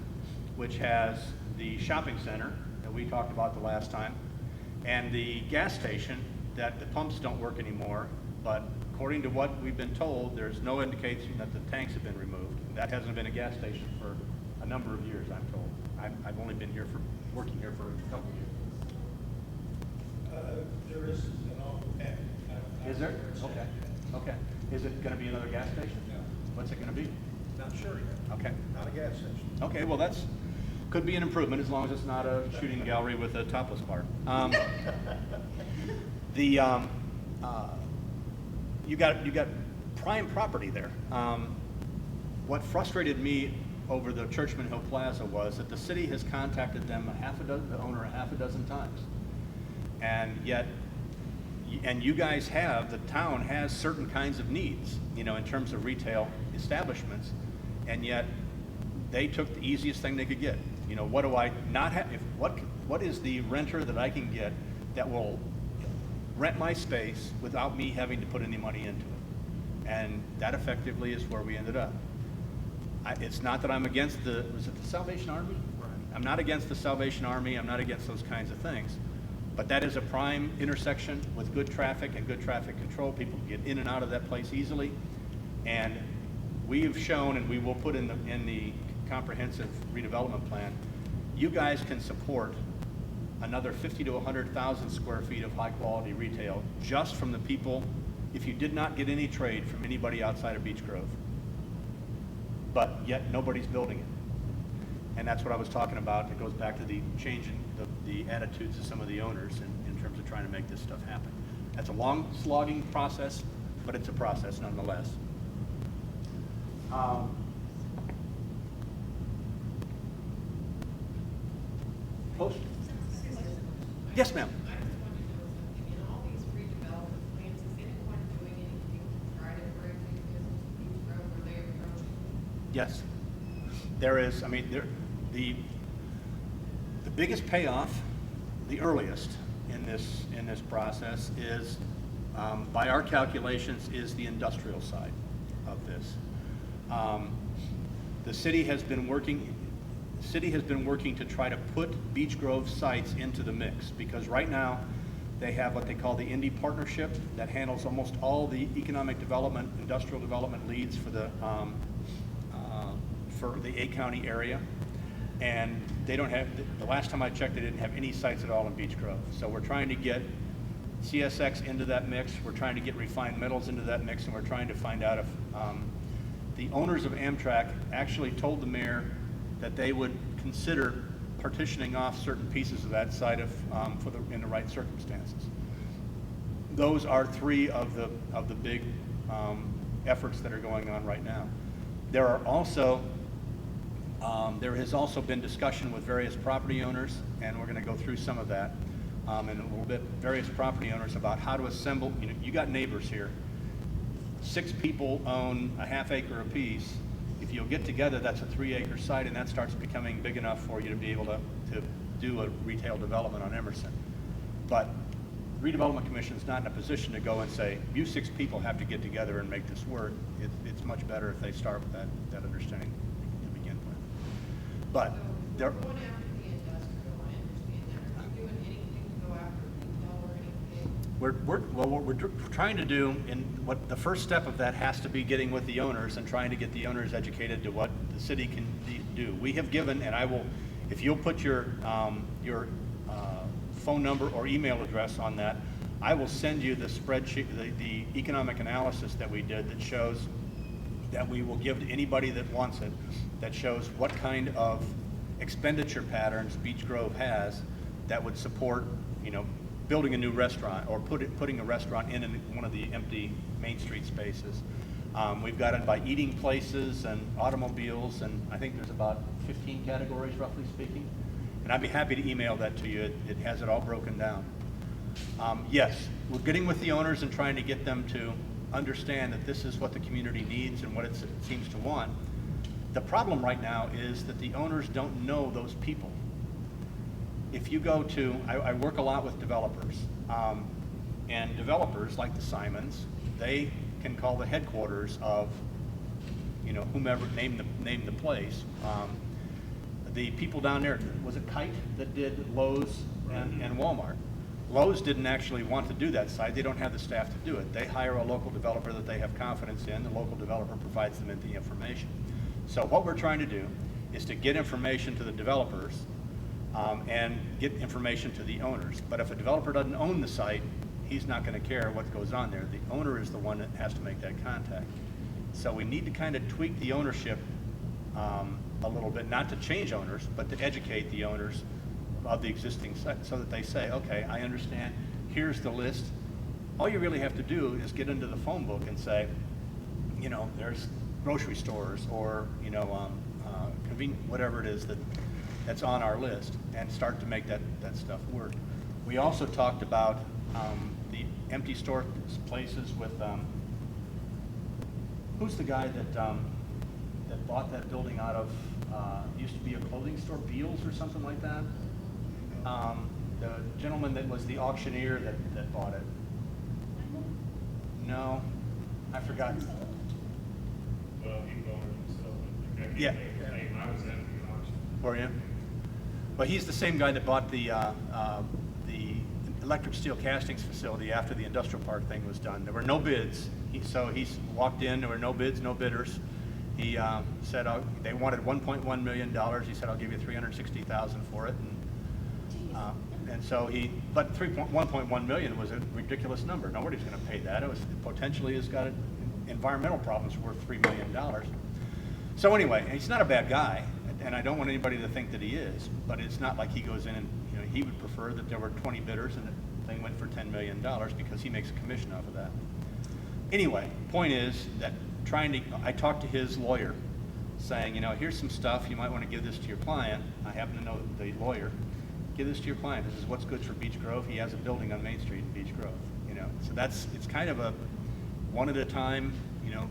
A: which has the shopping center that we talked about the last time, and the gas station that the pumps don't work anymore, but according to what we've been told, there's no indication that the tanks have been removed. That hasn't been a gas station for a number of years, I'm told. I've only been here working here for a couple of years.
C: There is an off.
A: Is there? Okay. Okay. Is it going to be another gas station?
C: No.
A: What's it going to be?
C: Not sure yet.
A: Okay.
C: Not a gas station.
A: Okay. Well, could be an improvement as long as it's not a shooting gallery with a topless bar. You got prime property there. What frustrated me over the Churchman Hill Plaza was that the city has contacted them the owner half a dozen times, and yet, and you guys the town has certain kinds of needs, in terms of retail establishments, and yet they took the easiest thing they could get. What do I not have? What is the renter that I can get that will rent my space without me having to put any money into it? And that effectively is where we ended up. It's not that I'm against was it the Salvation Army? I'm not against the Salvation Army. I'm not against those kinds of things. But that is a prime intersection with good traffic and good traffic control. People can get in and out of that place easily. And we have shown, and we will put in the comprehensive redevelopment plan, you guys can support another 50 to 100,000 square feet of high quality retail just from the people, if you did not get any trade from anybody outside of Beech Grove. But yet nobody's building it. And that's what I was talking about. It goes back to the change in the attitudes of some of the owners in terms of trying to make this stuff happen. That's a long, slogging process, but it's a process nonetheless. Yes, ma'am.
F: I just wanted to know something. In all these redevelopment plans, is anyone doing anything to try to bring new business to Beech Grove? Are they approaching?
A: Yes, there is. I mean, the biggest payoff, the earliest in this process is, by our calculations, is the industrial side of this. The city has been working to try to put Beech Grove sites into the mix, because right now they have what they call the Indy Partnership that handles almost all the economic development, industrial development leads for the 8 county area. And they don't have, the last time I checked, they didn't have any sites at all in Beech Grove. So we're trying to get CSX into that mix, we're trying to get refined metals into that mix, and we're trying to find out if the owners of Amtrak actually told the mayor that they would consider partitioning off certain pieces of that site in the right circumstances. Those are 3 of the big efforts that are going on right now. There has also been discussion with various property owners, and we're going to go through some of that in a little bit. Various property owners about how to assemble. You got neighbors here, 6 people own a ½ acre apiece, if you'll get together, that's a 3-acre site, and that starts becoming big enough for you to be able to do a retail development on Emerson. But Redevelopment Commission is not in a position to go and say, you 6 people have to get together and make this work. It's much better if they start with that understanding to begin with. But
F: So
A: there,
F: we're going after the industrial, I understand that. Are we doing anything to go after retail or anything?
A: what we're trying to do, and what the first step of that has to be getting with the owners and trying to get the owners educated to what the city can do. We have given, and I will, if you'll put your phone number or email address on that, I will send you the spreadsheet, the economic analysis that we did that shows, that we will give to anybody that wants it, that shows what kind of expenditure patterns Beech Grove has that would support, building a new restaurant or putting a restaurant in one of the empty Main Street spaces. We've got it by eating places and automobiles, and I think there's about 15 categories, roughly speaking. And I'd be happy to email that to you. It has it all broken down. Yes, we're getting with the owners and trying to get them to understand that this is what the community needs and what it seems to want. The problem right now is that the owners don't know those people. If you go to, I work a lot with developers, and developers like the Simons, they can call the headquarters of, whomever, name the place. The people down there, was it Kite that did Lowe's and Walmart? Lowe's didn't actually want to do that site. They don't have the staff to do it. They hire a local developer that they have confidence in. The local developer provides them with the information. So what we're trying to do is to get information to the developers and get information to the owners. But if a developer doesn't own the site, he's not going to care what goes on there. The owner is the one that has to make that contact. So we need to kind of tweak the ownership a little bit, not to change owners, but to educate the owners of the existing site so that they say, okay, I understand, here's the list. All you really have to do is get into the phone book and say, there's grocery stores or, convenient, whatever it is that's on our list, and start to make that stuff work. We also talked about the empty store places with, who's the guy that bought that building out of, used to be a clothing store, Beals or something like that? The gentleman that was the auctioneer that bought it. No, I forgot.
E: Well, he bought it himself. I think I
A: Yeah.
E: can't think of his name. I was at the auction.
A: For you? But he's the same guy that bought the electric steel castings facility after the industrial park thing was done. There were no bids. So he walked in, there were no bids, no bidders. He said they wanted $1.1 million. He said, I'll give you $360,000 for it. And so but 1.1 million was a ridiculous number. Nobody's going to pay that. It was potentially has got environmental problems worth $3 million. So anyway, he's not a bad guy, and I don't want anybody to think that he is. But it's not like he goes in and he would prefer that there were 20 bidders and the thing went for $10 million because he makes a commission off of that. Anyway, point is that I talked to his lawyer, saying, here's some stuff you might want to give this to your client. I happen to know the lawyer. Give this to your client. This is what's good for Beech Grove. He has a building on Main Street in Beech Grove. So it's kind of a one at a time.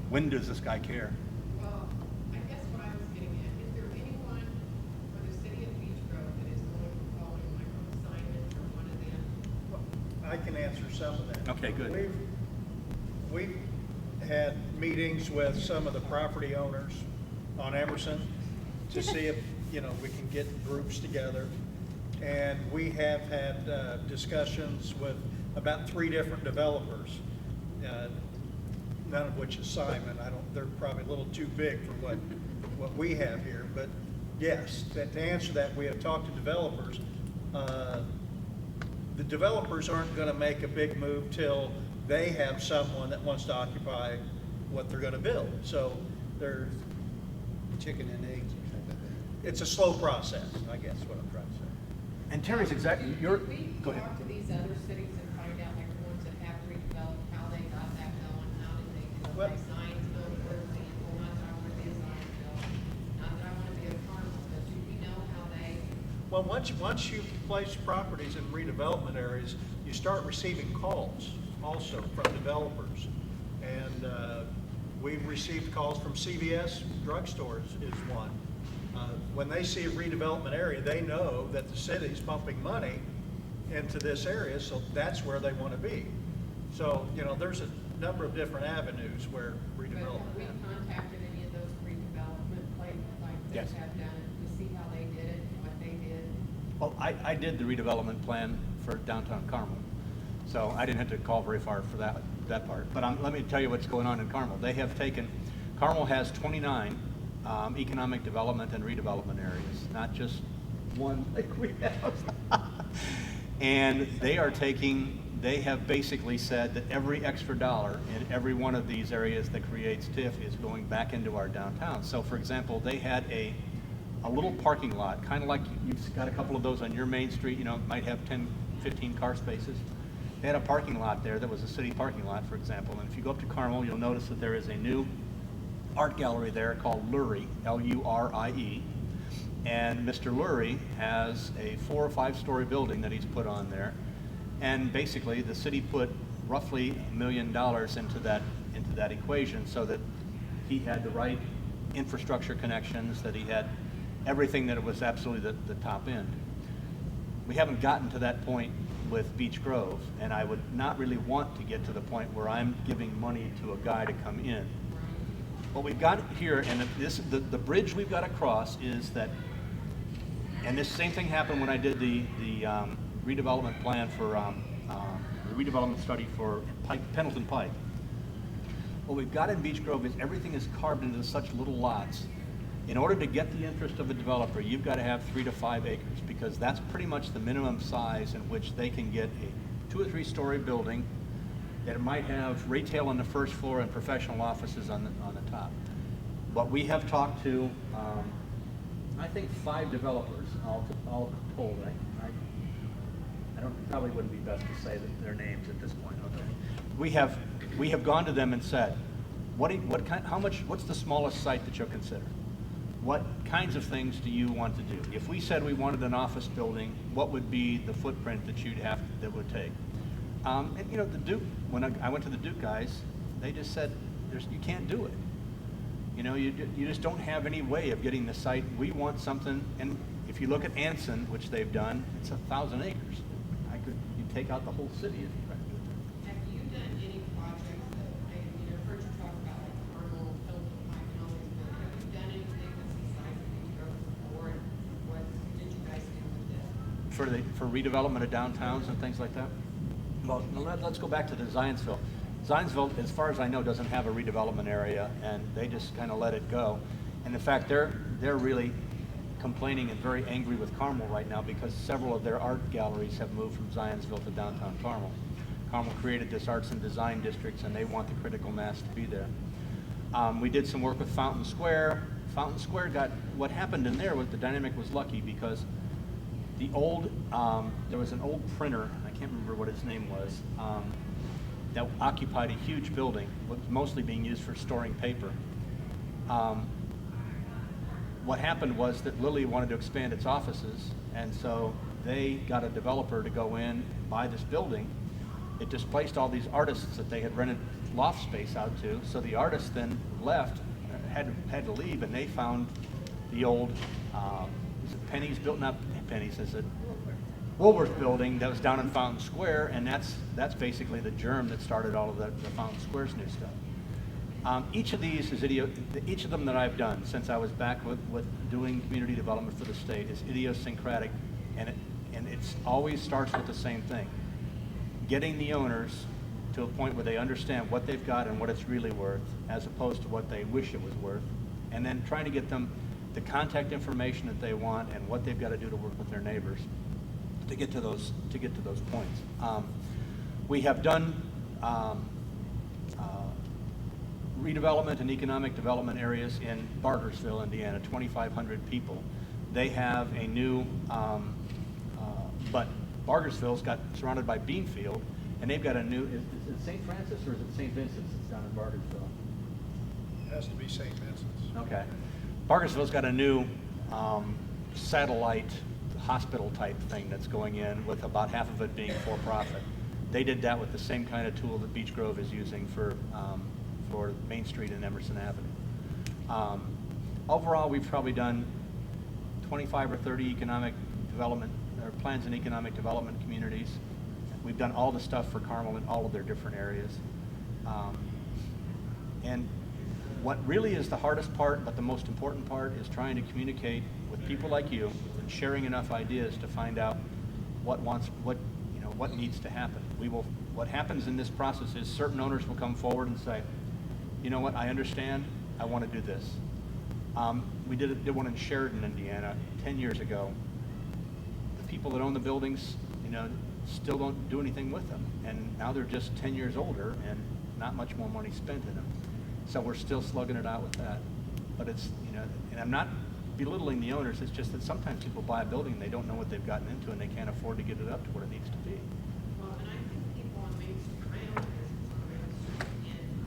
A: When does this guy care?
F: Well, I guess what I was getting at, is there anyone for the city of Beech Grove that is going to call Michael Simon or one of them?
C: I can answer some of that.
A: Okay, good.
C: We've had meetings with some of the property owners on Emerson to see if, we can get groups together. And we have had discussions with about 3 different developers, none of which is Simon. They're probably a little too big for what we have here. But yes, to answer that, we have talked to developers. The developers aren't going to make a big move till they have someone that wants to occupy what they're going to build. So there's chicken and eggs or something. It's a slow process, I guess, what I'm trying to say.
A: And Terry's exactly.
F: Did we
A: Go ahead.
F: talk to these other cities and find out, like the ones that have redeveloped, how they got that going? How did they do it?
C: Well-
F: They signs built, for example, not that I want to be a sign built, not that I want to be a farmer, but do we know how they?
C: Well, once you place properties in redevelopment areas, you start receiving calls also from developers And we've received calls from CVS drugstores is one. When they see a redevelopment area, they know that the city's pumping money into this area, so that's where they want to be. So, you know, there's a number of different avenues where
F: But have
C: redevelopment
F: we
C: happens.
F: contacted any of those redevelopment places like they
A: Yes.
F: have done it, to see how they did it, and what they did?
A: Well, I did the redevelopment plan for downtown Carmel, so I didn't have to call very far for that part. But let me tell you what's going on in Carmel. They have taken, Carmel has 29 economic development and redevelopment areas, not just one like we have. And they have basically said that every extra dollar in every one of these areas that creates TIF is going back into our downtown. So for example, they had a little parking lot, kind of like you've got a couple of those on your main street, you know, it might have 10, 15 car spaces. They had a parking lot there that was a city parking lot, for example. And if you go up to Carmel, you'll notice that there is a new art gallery there called Lurie, L-U-R-I-E. And Mr. Lurie has a 4 or 5 story building that he's put on there. And basically, the city put roughly $1 million into that equation so that he had the right infrastructure connections, that he had everything that it was absolutely the top end. We haven't gotten to that point with Beech Grove, and I would not really want to get to the point where I'm giving money to a guy to come in. What we've got here, and the bridge we've got to cross is that, and this same thing happened when I did the redevelopment plan for, the redevelopment study for Pendleton Pike. What we've got in Beech Grove is everything is carved into such little lots. In order to get the interest of a developer, you've got to have 3 to 5 acres, because that's pretty much the minimum size in which they can get a 2 or 3 story building that might have retail on the first floor and professional offices on the top. But we have talked to, I think 5 developers, all told. I probably wouldn't be best to say their names at this point. Okay. We have gone to them and said, what's the smallest site that you'll consider? What kinds of things do you want to do? If we said we wanted an office building, what would be the footprint that would take? And you know, the Duke, when I went to the Duke guys, they just said, you can't do it. You know, you just don't have any way of getting the site. We want something, and if you look at Anson, which they've done, it's 1,000 acres. You take out the whole city if you try to do it.
F: Have you done any projects that, I've heard you talk about like Carmel, Pendleton Pike and all these, but have you done anything that's the size of Beech Grove before, and what did you guys do with this?
A: For redevelopment of downtowns and things like that? Well, let's go back to the Zionsville. Zionsville, as far as I know, doesn't have a redevelopment area, and they just kind of let it go. And in fact, they're really complaining and very angry with Carmel right now because several of their art galleries have moved from Zionsville to downtown Carmel. Carmel created this arts and design districts, and they want the critical mass to be there. We did some work with Fountain Square. Fountain Square what happened in there was the dynamic was lucky because the old, there was an old printer, I can't remember what his name was, that occupied a huge building, was mostly being used for storing paper. What happened was that Lilly wanted to expand its offices, and so they got a developer to go in, buy this building. It displaced all these artists that they had rented loft space out to, so the artists then left, had to leave, and they found the old, is it Penny's built, not Penny's, is it Woolworth building that was down in Fountain Square, and that's basically the germ that started all of the Fountain Square's new stuff. Each of these is each of them that I've done since I was back with doing community development for the state is idiosyncratic, and it always starts with the same thing: getting the owners to a point where they understand what they've got and what it's really worth, as opposed to what they wish it was worth, and then trying to get them the contact information that they want and what they've got to do to work with their neighbors to get to those points. We have done redevelopment and economic development areas in Bargersville, Indiana, 2,500 people. They have a new, but Bargersville's got surrounded by Beanfield, and they've got a new, is it St. Francis or is it St. Vincent's that's down in Bargersville?
C: It has to be St. Vincent's.
A: Okay. Bargersville's got a new satellite hospital type thing that's going in, with about half of it being for profit. they did that with the same kind of tool that Beech Grove is using for Main Street and Emerson Avenue. Overall, we've probably done 25 or 30 economic development, or plans in economic development communities. We've done all the stuff for Carmel in all of their different areas. And what really is the hardest part, but the most important part, is trying to communicate with people like you and sharing enough ideas to find out what needs to happen. What happens in this process is certain owners will come forward and say, you know what, I understand, I want to do this. We did one in Sheridan, Indiana, 10 years ago. The people that own the buildings, still don't do anything with them. And now they're just 10 years older and not much more money spent in them. So we're still slugging it out with that. But it's, and I'm not belittling the owners, it's just that sometimes people buy a building and they don't know what they've gotten into and they can't afford to get it up to what it needs to be.
F: Well, and I think people on Main Street, I own a business on Main Street, and,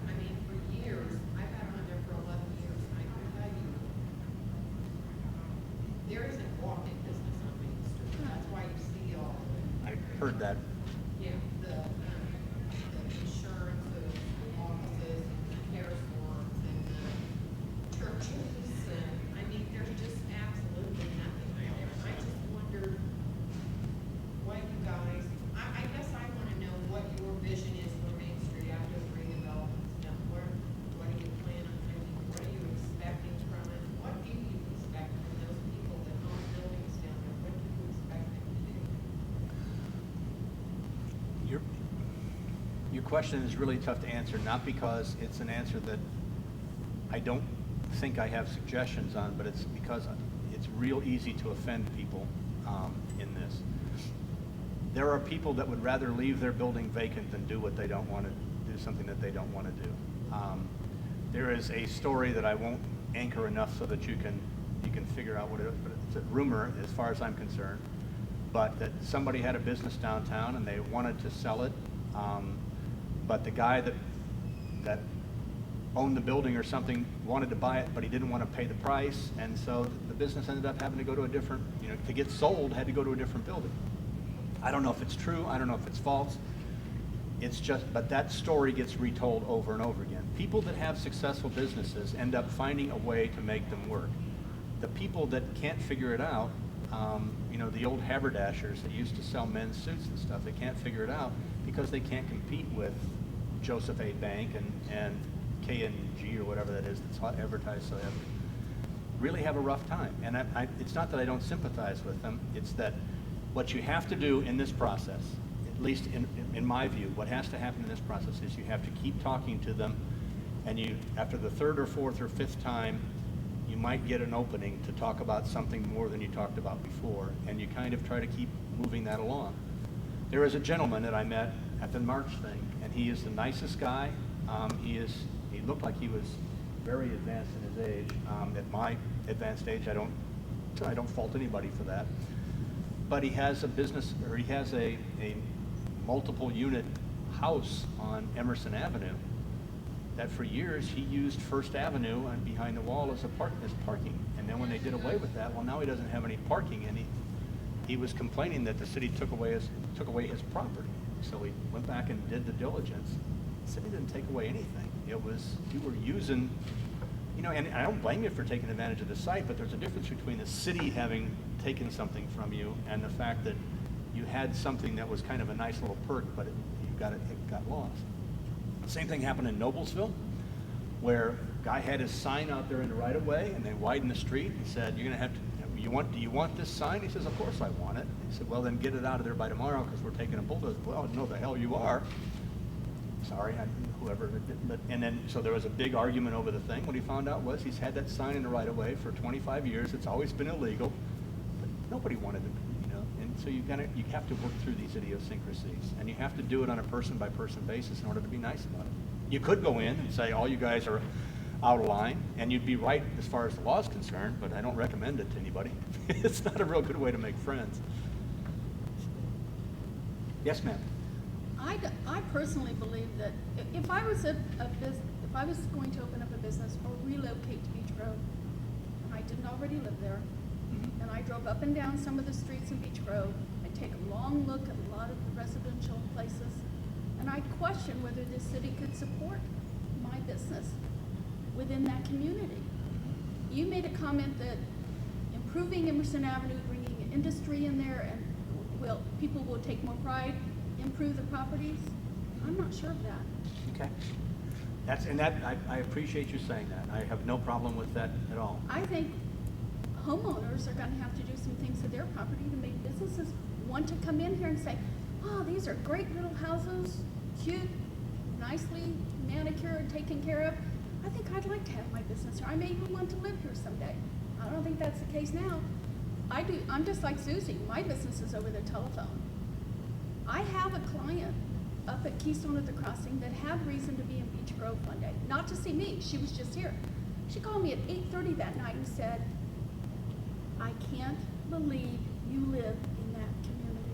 F: I mean, for years, I've had one there for 11 years, and I can tell you, there isn't walk-in business on Main Street, that's why you see all of it.
A: I heard that.
F: Yeah, the insurance, the offices, and the hair salons, and the churches, and, I mean, there's just absolutely nothing there. And I just wondered what you guys, I guess I wanna know what your vision is for Main Street after the redevelopment's done. What do you plan on doing? What are you expecting from it? What do you expect from those people that own buildings down there? What do you expect them to do?
A: Your question is really tough to answer, not because it's an answer that I don't think I have suggestions on, but it's because it's real easy to offend people in this. There are people that would rather leave their building vacant than do what they don't want to do, something that they don't want to do. There is a story that I won't anchor enough so that you can figure out what it is, but it's a rumor as far as I'm concerned, but that somebody had a business downtown and they wanted to sell it, but the guy that owned the building or something wanted to buy it, but he didn't want to pay the price, and so the business ended up having to go to a different, to get sold, had to go to a different building. I don't know if it's true, I don't know if it's false. It's just, but that story gets retold over and over again. People that have successful businesses end up finding a way to make them work. The people that can't figure it out, the old haberdashers that used to sell men's suits and stuff, they can't figure it out because they can't compete with Joseph A. Bank and K&G or whatever that is that's advertised so heavily. Really have a rough time. And it's not that I don't sympathize with them, it's that what you have to do in this process, at least in my view, what has to happen in this process is you have to keep talking to them, and after the third or fourth or fifth time, you might get an opening to talk about something more than you talked about before, and you kind of try to keep moving that along. There is a gentleman that I met at the March thing, and he is the nicest guy. He looked like he was very advanced in his age. At my advanced age, I don't fault anybody for that. But he has a business, or he has a multiple unit house on Emerson Avenue that for years he used First Avenue and behind the wall as parking. And then when they did away with that, well, now he doesn't have any parking, and he was complaining that the city took away his property. So we went back and did the diligence. The city didn't take away anything. It was, you were using, and I don't blame you for taking advantage of the site, but there's a difference between the city having taken something from you and the fact that you had something that was kind of a nice little perk, but it got lost. The same thing happened in Noblesville, where a guy had his sign out there in the right of way, and they widened the street and said, "You're going to have to. Do you want this sign?" He says, "Of course I want it." He said, "Well, then get it out of there by tomorrow because we're taking a bulldozer." "Well, no, the hell you are." Sorry, whoever. And then so there was a big argument over the thing. What he found out was he's had that sign in the right of way for 25 years. It's always been illegal, but nobody wanted to. And so you have to work through these idiosyncrasies, and you have to do it on a person-by-person basis in order to be nice about it. You could go in and say, all you guys are out of line, and you'd be right as far as the law is concerned, but I don't recommend it to anybody. It's not a real good way to make friends. Yes, ma'am.
B: I personally believe that if I was if I was going to open up a business or relocate to Beech Grove, and I didn't already live there, and I drove up and down some of the streets in Beech Grove, I take a long look at a lot of the residential places. And I question whether the city could support my business within that community. You made a comment that improving Emerson Avenue, bringing industry in there, and people will take more pride, improve the properties. I'm not sure of that.
A: Okay. I appreciate you saying that. I have no problem with that at all.
B: I think homeowners are gonna have to do some things to their property to make businesses want to come in here and say, oh, these are great little houses, cute, nicely manicured, taken care of. I think I'd like to have my business here. I may even want to live here someday. I don't think that's the case now. I'm just like Susie. My business is over the telephone. I have a client up at Keystone at the Crossing that had reason to be in Beech Grove one day. Not to see me, she was just here. She called me at 8:30 that night and said, I can't believe you live in that community.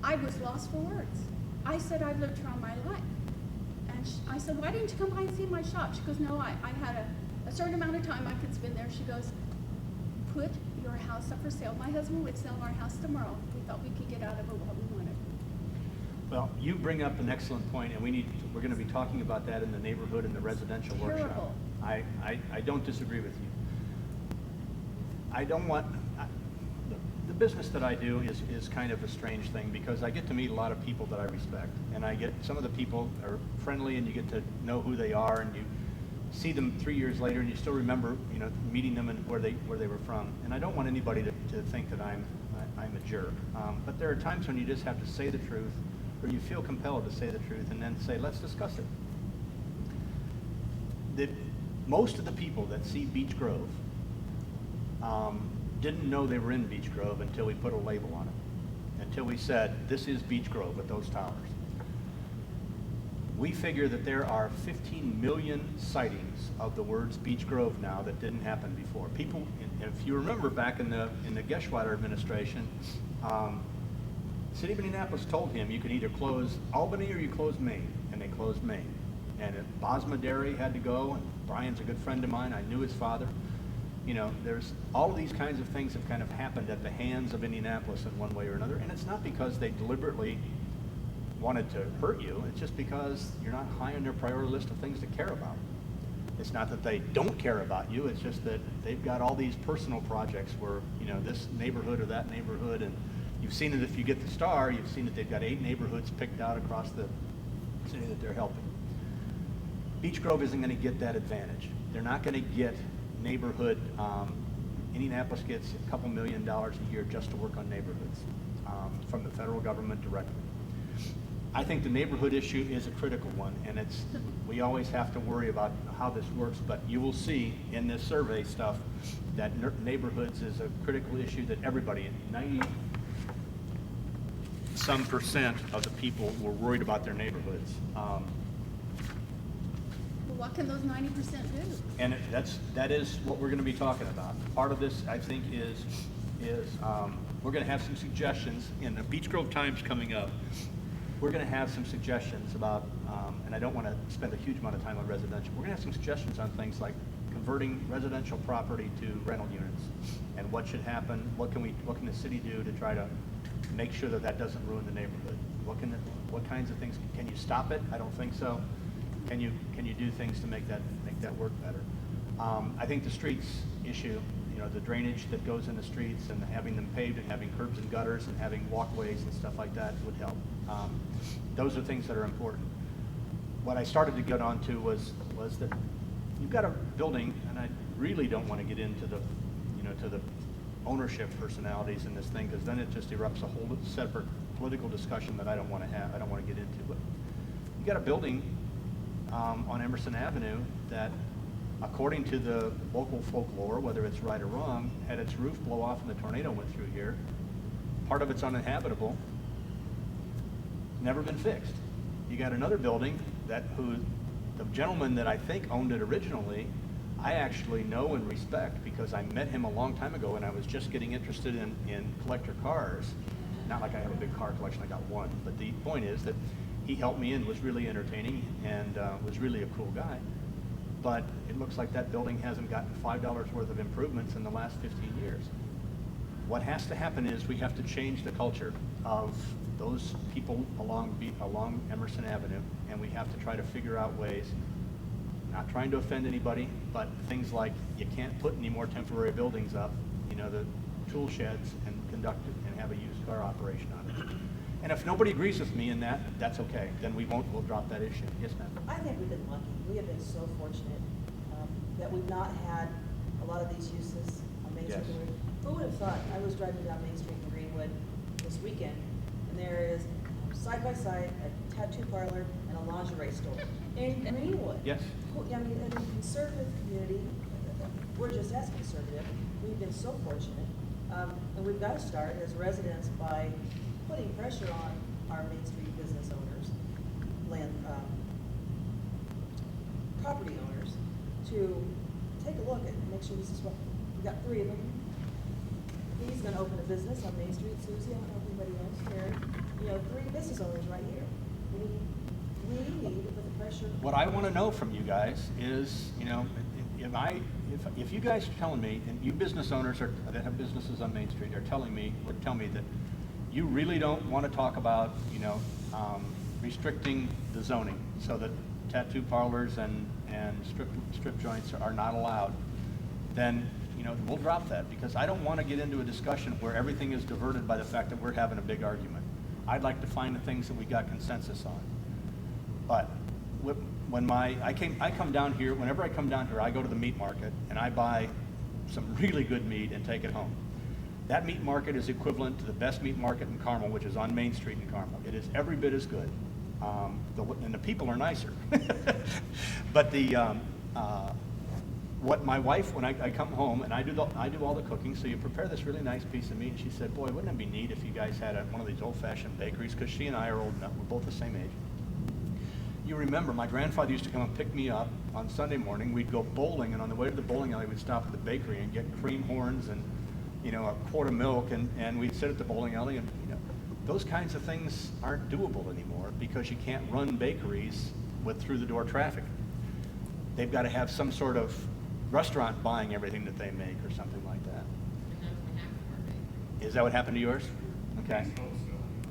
B: I was lost for words. I said, I've lived here all my life. And I said, why didn't you come by and see my shop? She goes, no, I had a certain amount of time I could spend there. She goes, put your house up for sale. My husband would sell our house tomorrow. We thought we could get out of it what we wanted.
A: Well, you bring up an excellent point, and we're going to be talking about that in the neighborhood and the residential workshop.
B: Terrible.
A: I don't disagree with you. I don't want, the business that I do is kind of a strange thing because I get to meet a lot of people that I respect, and some of the people are friendly, and you get to know who they are, and you see them 3 years later, and you still remember, meeting them and where they were from. And I don't want anybody to think that I'm a jerk. But there are times when you just have to say the truth, or you feel compelled to say the truth, and then say, let's discuss it. Most of the people that see Beech Grove didn't know they were in Beech Grove until we put a label on it, until we said, this is Beech Grove with those towers. We figure that there are 15 million sightings of the words Beech Grove now that didn't happen before. People, if you remember back in the Geschwader administration, City of Indianapolis told him you could either close Albany or you close Maine, and they closed Maine. And Bosma Dairy had to go, and Brian's a good friend of mine. I knew his father. There's all of these kinds of things have kind of happened at the hands of Indianapolis in one way or another, and it's not because they deliberately wanted to hurt you. It's just because you're not high on their priority list of things to care about. It's not that they don't care about you. It's just that they've got all these personal projects where, this neighborhood or that neighborhood, and you've seen it if you get the star, you've seen that they've got 8 neighborhoods picked out across the city that they're helping. Beech Grove isn't going to get that advantage. They're not going to get neighborhood. Indianapolis gets a couple $1 million a year just to work on neighborhoods from the federal government directly. I think the neighborhood issue is a critical one, and we always have to worry about how this works, but you will see in this survey stuff that neighborhoods is a critical issue that everybody, 90-some% of the people were worried about their neighborhoods.
B: Well, what can those 90% do?
A: And that is what we're going to be talking about. Part of this, I think, is we're going to have some suggestions in the Beech Grove Times coming up. We're going to have some suggestions about, and I don't want to spend a huge amount of time on residential. We're going to have some suggestions on things like converting residential property to rental units, and what should happen. What can the city do to try to make sure that doesn't ruin the neighborhood? What kinds of things can you stop it? I don't think so. Can you do things to make that work better? I think the streets issue, the drainage that goes in the streets and having them paved and having curbs and gutters and having walkways and stuff like that would help. Those are things that are important. What I started to get onto was that you've got a building, and I really don't want to get into the ownership personalities in this thing, because then it just erupts a whole separate political discussion that I don't want to have. I don't want to get into. But you got a building on Emerson Avenue that, according to the local folklore, whether it's right or wrong, had its roof blow off and the tornado went through here. Part of it's uninhabitable. Never been fixed. You got another building the gentleman that I think owned it originally, I actually know and respect, because I met him a long time ago and I was just getting interested in collector cars. Not like I have a big car collection, I got one, but the point is that he helped me and was really entertaining and was really a cool guy. But it looks like that building hasn't gotten $5 worth of improvements in the last 15 years. what has to happen is we have to change the culture of those people along Emerson Avenue, and we have to try to figure out ways, not trying to offend anybody, but things like you can't put any more temporary buildings up, the tool sheds, and conduct it and have a used car operation on it. And if nobody agrees with me in that, that's okay. Then we'll drop that issue. Yes, ma'am.
G: I think we've been lucky. We have been so fortunate that we've not had a lot of these uses on Main Street.
A: Yes.
G: Who would have thought? I was driving down Main Street in Greenwood this weekend, and there is side by side a tattoo parlor and a lingerie store in Greenwood.
A: Yes.
G: I mean, in the conservative community, we're just as conservative. We've been so fortunate, and we've got to start as residents by putting pressure on our Main Street business owners, property owners, to take a look and make sure this is what, we got 3 of them. He's gonna open a business on Main Street, Susie, I don't know if anybody else, Karen, 3 business owners right here. We need to put the pressure.
A: What I want to know from you guys is, if you guys are telling me, and you business owners that have businesses on Main Street are telling me that you really don't want to talk about, restricting the zoning so that tattoo parlors and strip joints are not allowed, then, we'll drop that, because I don't want to get into a discussion where everything is diverted by the fact that we're having a big argument. I'd like to find the things that we got consensus on. But when I come down here, whenever I come down here, I go to the meat market and I buy some really good meat and take it home. That meat market is equivalent to the best meat market in Carmel, which is on Main Street in Carmel. It is every bit as good. And the people are nicer. But what my wife, when I come home and I do all the cooking, so you prepare this really nice piece of meat, and she said, boy, wouldn't it be neat if you guys had one of these old-fashioned bakeries, because she and I are old enough, we're both the same age. You remember, my grandfather used to come and pick me up on Sunday morning. We'd go bowling, and on the way to the bowling alley, we'd stop at the bakery and get cream horns and, a quart of milk, and we'd sit at the bowling alley, and, those kinds of things aren't doable anymore because you can't run bakeries with through-the-door traffic. They've got to have some sort of restaurant buying everything that they make or something like that.
F: And that's what happened to our bakery.
A: Is that what happened to yours? Okay.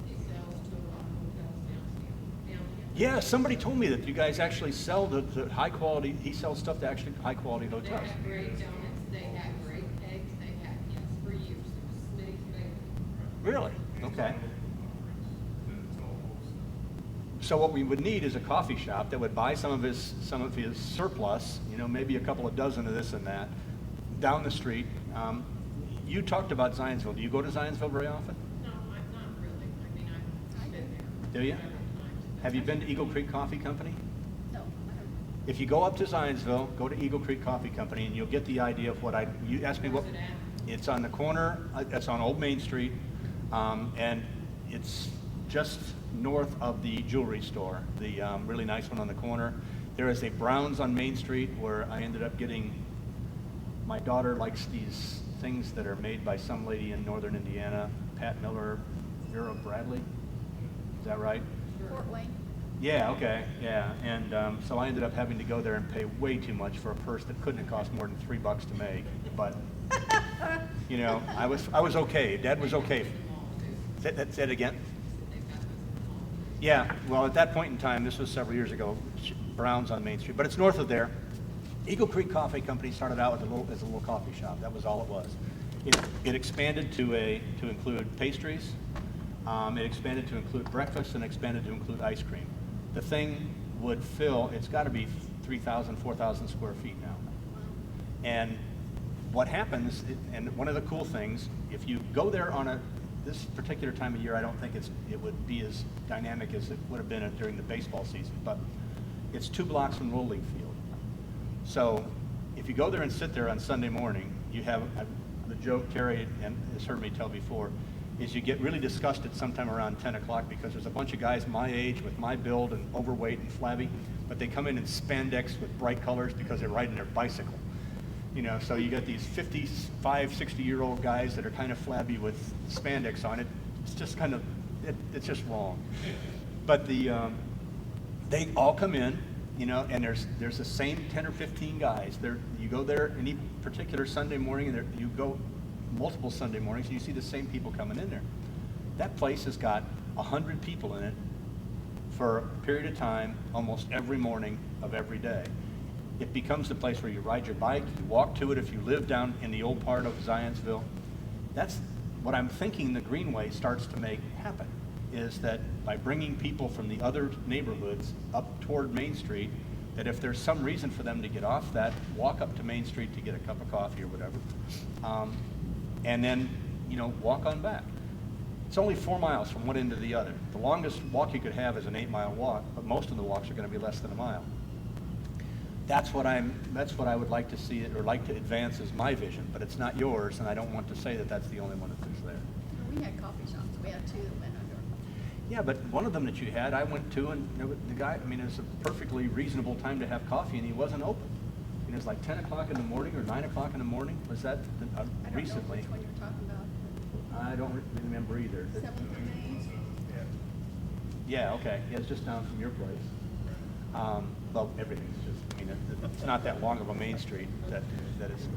F: He sells to a lot of hotels down here.
A: Yeah, somebody told me that you guys actually sell the high quality, he sells stuff to actually high quality
F: They
A: hotels.
F: had great donuts, they had great eggs, they had, yes, for years, it was Smitty's Bakery.
A: Really? Okay. So what we would need is a coffee shop that would buy some of his surplus, maybe a couple of dozen of this and that, down the street. You talked about Zionsville. Do you go to Zionsville very often?
F: No, not really, I mean, I've been there.
A: Do you?
F: several times.
A: Have you been to Eagle Creek Coffee Company?
B: No, I don't.
A: If you go up to Zionsville, go to Eagle Creek Coffee Company, and you'll get the idea of you asked me what.
F: Where's it at?
A: It's on the corner, it's on Old Main Street, and it's just north of the jewelry store, the really nice one on the corner. There is a Brown's on Main Street where I ended up getting, my daughter likes these things that are made by some lady in northern Indiana, Pat Miller, Vera Bradley, is that right?
B: Fort Wayne.
A: Yeah, okay, yeah, and so I ended up having to go there and pay way too much for a purse that couldn't have cost more than $3 to make, but, I was okay, Dad was okay. Say it again? Yeah, well, at that point in time, this was several years ago, Brown's on Main Street, but it's north of there. Eagle Creek Coffee Company started out as a little coffee shop. That was all it was. It expanded to include pastries. It expanded to include breakfast and expanded to include ice cream. The thing would fill, it's got to be 3,000, 4,000 square feet now. And what happens, and one of the cool things, if you go there on this particular time of year, I don't think it would be as dynamic as it would have been during the baseball season, but it's 2 blocks from Little League Field. So if you go there and sit there on Sunday morning, you have the joke Terry has heard me tell before, is you get really disgusted sometime around 10 o'clock because there's a bunch of guys my age with my build and overweight and flabby, but they come in spandex with bright colors because they're riding their bicycle. So you got these 55, 60-year-old guys that are kind of flabby with spandex on it. It's just kind of, it's just wrong. But they all come in, and there's the same 10 or 15 guys. You go there any particular Sunday morning, and you go multiple Sunday mornings, and you see the same people coming in there. That place has got 100 people in it for a period of time, almost every morning of every day. It becomes the place where you ride your bike, you walk to it if you live down in the old part of Zionsville. That's what I'm thinking the Greenway starts to make happen, is that by bringing people from the other neighborhoods up toward Main Street, that if there's some reason for them to get off that, walk up to Main Street to get a cup of coffee or whatever, and then, walk on back. It's only 4 miles from one end to the other. The longest walk you could have is an 8-mile walk, but most of the walks are going to be less than a mile. That's what I would like to see, or like to advance as my vision, but it's not yours, and I don't want to say that that's the only one that's there.
B: We had coffee shops, we had 2 that went under.
A: Yeah, but one of them that you had, I went to, and the guy, it was a perfectly reasonable time to have coffee, and he wasn't open. It was like 10 o'clock in the morning or 9 o'clock in the morning. Was that recently?
B: I don't know which one you're talking about.
A: I don't remember either.
B: 7th and Main.
A: Yeah, okay. Yeah, it's just down from your place. Well, everything's just, it's not that long of a main street that is.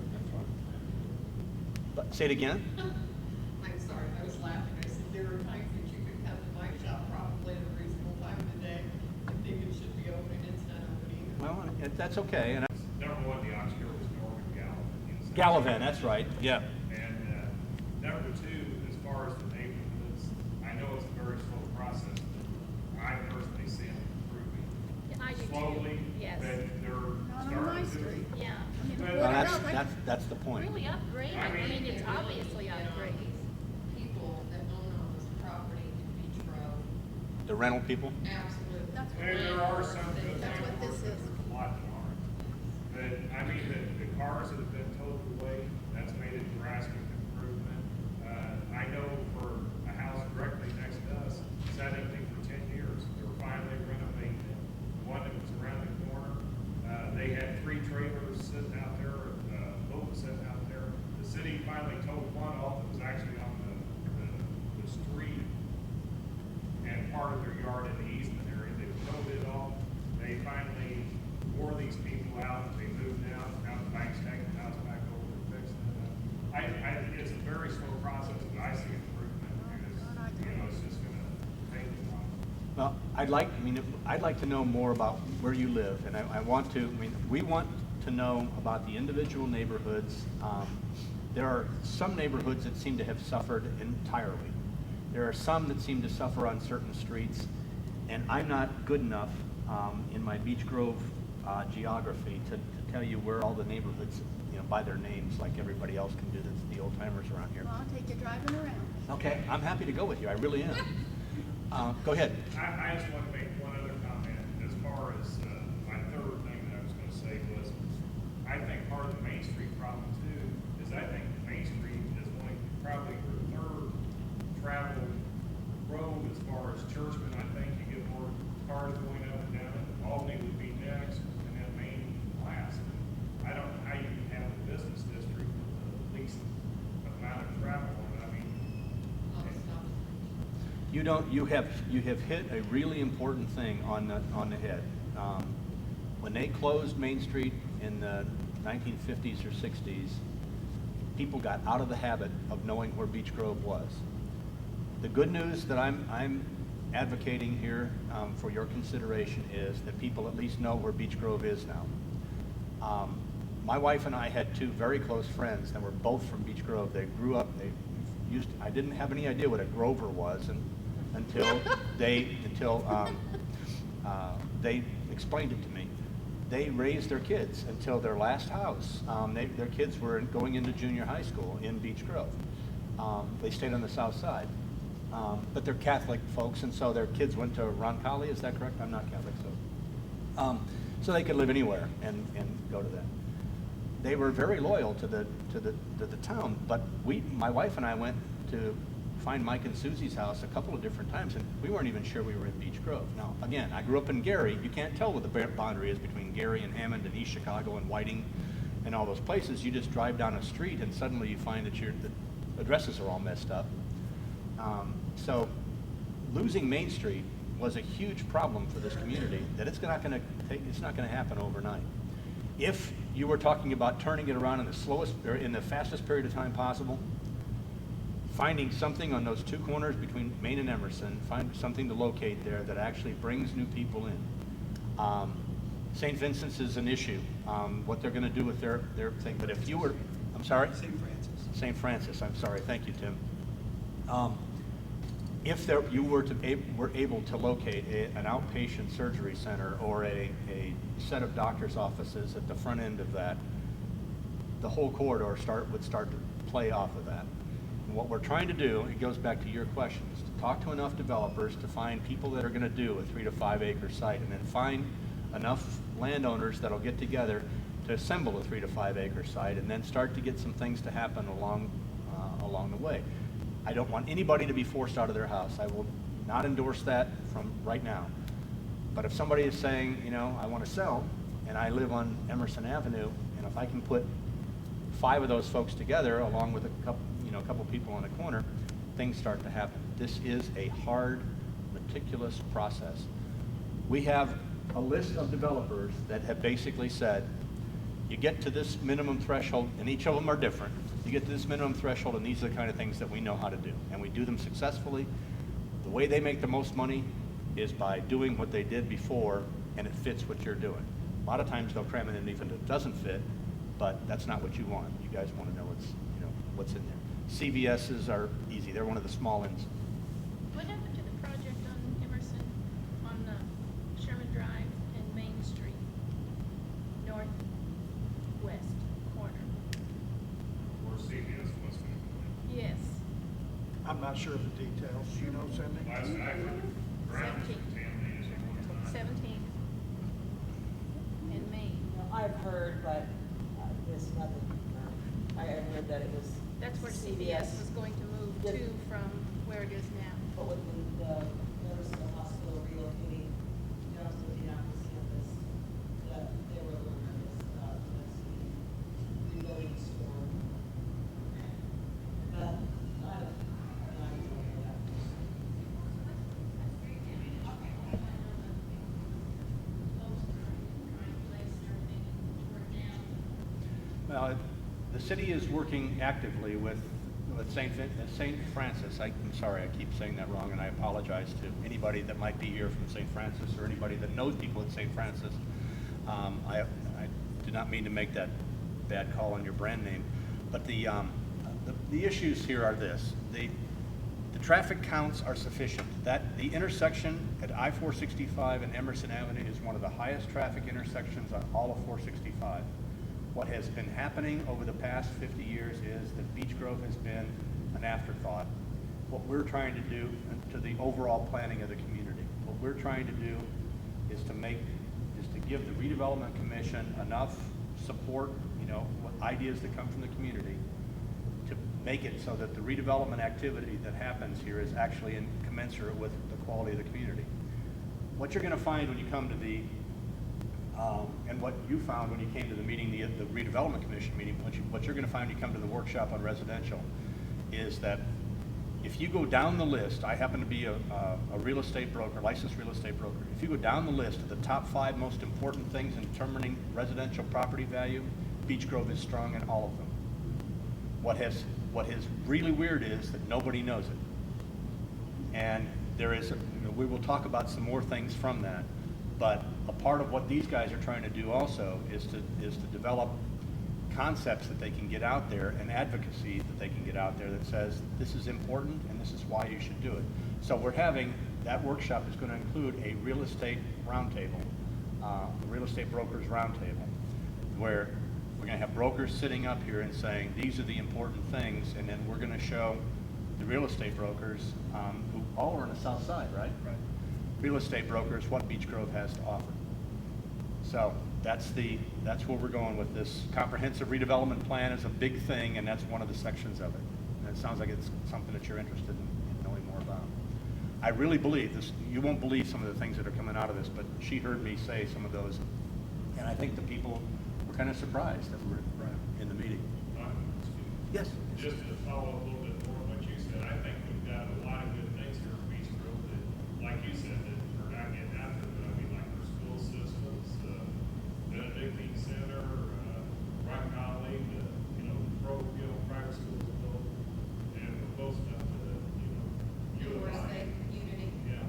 A: But say it again?
F: I'm sorry, I was laughing. I said there are times that you could come to my shop probably at a reasonable time of the day and think it should be open, and it's not open either.
A: Well, that's okay. And
E: Number one, the Oxford was Norman Gallivan.
A: Gallivan, that's right. Yeah.
E: And number two, as far as the neighborhoods, I know it's a very slow process, but I personally see them improving.
D: Yeah, I do too.
E: Slowly,
D: Yes.
E: but they're
B: Not on
E: starting
B: my
E: to.
B: street.
D: Yeah.
A: Well, that's the point.
D: Really upgrading. I mean, it's obviously upgrading.
F: People that own all this property in Beach Grove,
A: The rental people?
F: absolutely.
B: That's what
E: And there are some good
B: That's what this
E: landlords,
B: is.
E: but a lot that aren't. But, the cars that have been towed away, that's made a drastic improvement. I know for a house directly next to us, sat empty for 10 years. They're finally renovating it. The one that was around the corner, they had 3 trailers sitting out there, boat sitting out there. The city finally towed one off that was actually on the street and part of their yard in the easement area. They towed it off. They finally wore these people out. They moved out. Now the bank's taking the house back over and fixing it up. It's a very slow process, but I see improvement. It's just going to take a while.
A: Well, I'd like to know more about where you live, and we want to know about the individual neighborhoods. There are some neighborhoods that seem to have suffered entirely. There are some that seem to suffer on certain streets, and I'm not good enough in my Beach Grove geography to tell you where all the neighborhoods, by their names, like everybody else can do, that's the old timers around here.
B: Well, I'll take you driving around.
A: Okay, I'm happy to go with you, I really am. Go ahead.
E: I just want to make one other comment as far as my third thing that I was going to say was, I think part of the Main Street problem too is I think Main Street is probably your third traveled road as far as Churchman. I think you get more cars going up and down it. Albany would be next, and then Main last. I don't know how you can have a business district with the least amount of travel.
A: You have hit a really important thing on the head. When they closed Main Street in the 1950s or 60s, people got out of the habit of knowing where Beach Grove was. The good news that I'm advocating here for your consideration is that people at least know where Beach Grove is now. My wife and I had 2 very close friends that were both from Beach Grove. They grew up, I didn't have any idea what a Grover was until they explained it to me. They raised their kids until their last house. Their kids were going into junior high school in Beach Grove. They stayed on the south side. But they're Catholic folks, and so their kids went to Roncalli, is that correct? I'm not Catholic, so they could live anywhere and go to that. They were very loyal to the town, but my wife and I went to find Mike and Susie's house a couple of different times, and we weren't even sure we were in Beach Grove. Now, again, I grew up in Gary. You can't tell what the boundary is between Gary and Hammond and East Chicago and Whiting and all those places. You just drive down a street, and suddenly you find that the addresses are all messed up. So losing Main Street was a huge problem for this community that it's not going to happen overnight. If you were talking about turning it around in the fastest period of time possible, finding something on those two corners between Main and Emerson, find something to locate there that actually brings new people in. St. Vincent's is an issue, what they're gonna do with their thing, but if you were, I'm sorry? St. Francis, I'm sorry, thank you, Tim. If you were able to locate an outpatient surgery center or a set of doctor's offices at the front end of that, the whole corridor would start to play off of that. And what we're trying to do, it goes back to your question, is to talk to enough developers to find people that are gonna do a 3 to 5 acre site, and then find enough landowners that'll get together to assemble a 3 to 5 acre site, and then start to get some things to happen along the way. I don't want anybody to be forced out of their house. I will not endorse that from right now. But if somebody is saying, you know, I want to sell, and I live on Emerson Avenue, and if I can put 5 of those folks together, along with a couple people on the corner, things start to happen. This is a hard, meticulous process. We have a list of developers that have basically said, you get to this minimum threshold, and each of them are different. You get to this minimum threshold, and these are the kind of things that we know how to do, and we do them successfully. The way they make the most money is by doing what they did before, and it fits what you're doing. A lot of times they'll cram it in even if it doesn't fit, but that's not what you want. You guys want to know what's in there. CVS's are easy. They're one of the small ones.
D: What happened to the project on Emerson, on Sherman Drive and Main Street, northwest corner?
E: Or CVS was going to
D: Yes,
C: I'm not sure of the details. Do you know, Cindy?
E: last I heard, ground is
D: 17th.
E: contaminated at one time.
D: 17th and Main.
G: You know, I've heard, but there's nothing, I heard that it was.
D: That's where CVS was going to move
G: Yes.
D: to from where it is now.
G: But with the notice of the hospital relocating down to the Indianapolis campus, that they were a little nervous about this rebuilding store. But I don't know that.
A: Well, the city is working actively with St. Francis. I'm sorry, I keep saying that wrong, and I apologize to anybody that might be here from St. Francis or anybody that knows people at St. Francis. I did not mean to make that bad call on your brand name, but the issues here are this: the traffic counts are sufficient. The intersection at I-465 and Emerson Avenue is one of the highest traffic intersections on all of 465. What has been happening over the past 50 years is that Beech Grove has been an afterthought. What we're trying to do to the overall planning of the community, what we're trying to do is to give the Redevelopment Commission enough support, what ideas that come from the community, to make it so that the redevelopment activity that happens here is actually commensurate with the quality of the community. What you're going to find when you come to the and what you found when you came to the meeting, the Redevelopment Commission meeting, what you're going to find when you come to the workshop on residential is that if you go down the list, I happen to be a real estate broker, licensed real estate broker. If you go down the list of the top 5 most important things in determining residential property value, Beech Grove is strong in all of them. What is really weird is that nobody knows it. And there is, we will talk about some more things from that. But a part of what these guys are trying to do also is to develop concepts that they can get out there and advocacy that they can get out there that says this is important and this is why you should do it. So that workshop is going to include a real estate roundtable, a real estate brokers roundtable, where we're going to have brokers sitting up here and saying these are the important things, and then we're going to show the real estate brokers who all are on the south side, right? Right. Real estate brokers what Beech Grove has to offer. So that's where we're going with this comprehensive redevelopment plan. Is a big thing, and that's one of the sections of it. And it sounds like it's something that you're interested in knowing more about. I really believe this. You won't believe some of the things that are coming out of this, but she heard me say some of those, and I think the people were kind of surprised that we're in the meeting. Yes.
E: Just to follow a little bit more on what you said, I think we've got a lot of good things here in Beech Grove that, like you said, that we're not getting after, but I mean, like our school systems, Benedictine Center, Rock Valley, private schools, and we're close to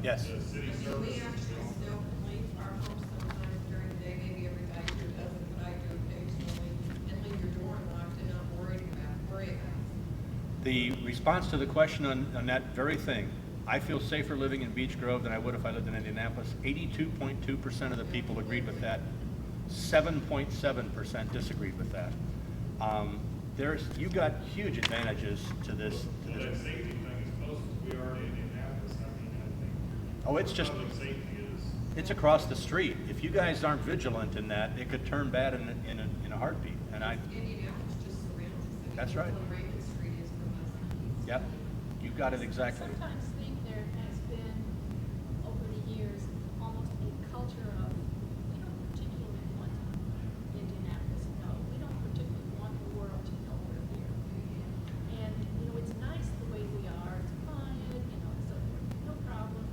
A: Yes.
E: The city
F: Do
E: services.
F: we actually still leave our homes sometimes during the day, maybe everybody here doesn't, but I do occasionally, and leave your door unlocked and not worry about it?
A: The response to the question on that very thing, I feel safer living in Beech Grove than I would if I lived in Indianapolis. 82.2% of the people agreed with that. 7.7% disagreed with that. You've got huge advantages to this.
E: Well, that safety thing is close as we are to Indianapolis, I mean, I think.
A: Oh, it's just,
E: Public safety is.
A: it's across the street. If you guys aren't vigilant in that, it could turn bad in a heartbeat. And
F: Indianapolis just surrounds us. I mean,
A: That's right.
F: Where Raymond Street is from us.
A: Yep, you've got it exactly.
D: Sometimes think there has been, over the years, almost a culture of, we don't particularly want Indianapolis to know. We don't particularly want the world to know we're here. And, it's nice the way we are, it's quiet, so no problems.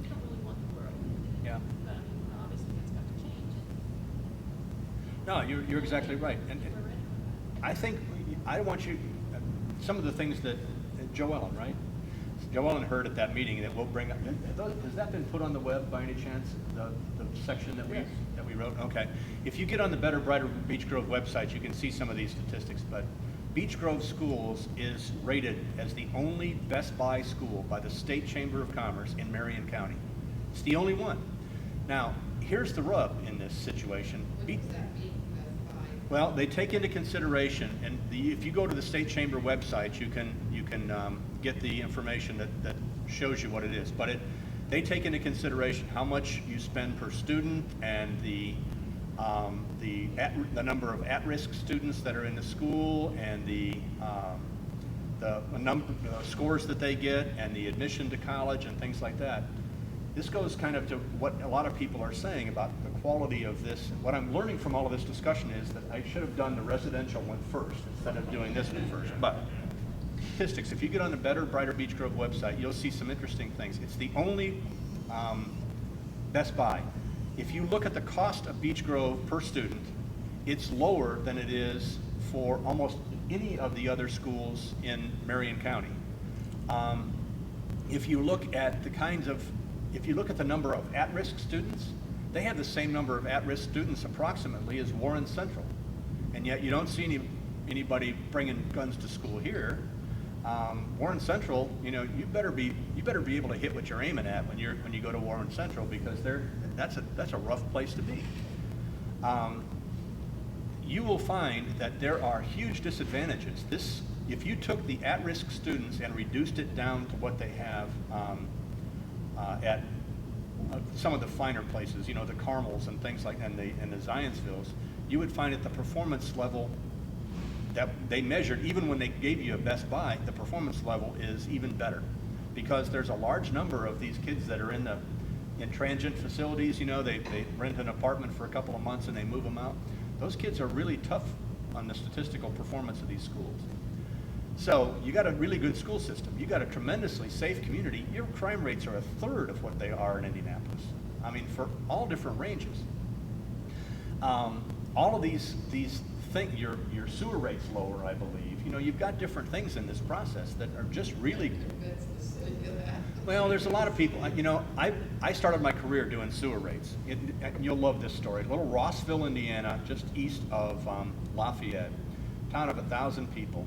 D: We don't really want the world.
A: Yeah.
D: But, obviously, it's got to change.
A: No, you're exactly right. And
D: We're ready for that.
A: I think, I want you, some of the things that, Joellen, right? Joellen heard at that meeting that we'll bring up. Has that been put on the web by any chance, the section that we wrote? Okay. If you get on the Better, Brighter Beech Grove website, you can see some of these statistics. But Beech Grove Schools is rated as the only Best Buy school by the State Chamber of Commerce in Marion County. It's the only one. Now, here's the rub in this situation.
F: What does that mean, Best Buy?
A: Well, they take into consideration, and if you go to the State Chamber website, you can get the information that shows you what it is. But they take into consideration how much you spend per student and the number of at-risk students that are in the school and the scores that they get and the admission to college and things like that. This goes kind of to what a lot of people are saying about the quality of this. What I'm learning from all of this discussion is that I should have done the residential one first instead of doing this one first. But statistics, if you get on the Better, Brighter Beech Grove website, you'll see some interesting things. It's the only Best Buy. If you look at the cost of Beech Grove per student, it's lower than it is for almost any of the other schools in Marion County. If you look at the number of at-risk students, they have the same number of at-risk students approximately as Warren Central. And yet you don't see anybody bringing guns to school here. Warren Central, you better be able to hit what you're aiming at when you go to Warren Central, because that's a rough place to be. You will find that there are huge disadvantages. If you took the at-risk students and reduced it down to what they have at some of the finer places, the Carmels and things like that, and the Zionsvilles, you would find that the performance level that they measured, even when they gave you a Best Buy, the performance level is even better, because there's a large number of these kids that are in transient facilities. They rent an apartment for a couple of months and they move them out. Those kids are really tough on the statistical performance of these schools. So you got a really good school system. You got a tremendously safe community. Your crime rates are a third of what they are in Indianapolis. I mean, for all different ranges. All of these things, your sewer rates lower, I believe. You've got different things in this process that are just really.
F: Convince the city of that.
A: Well, there's a lot of people. I started my career doing sewer rates. You'll love this story. Little Rossville, Indiana, just east of Lafayette, town of 1,000 people.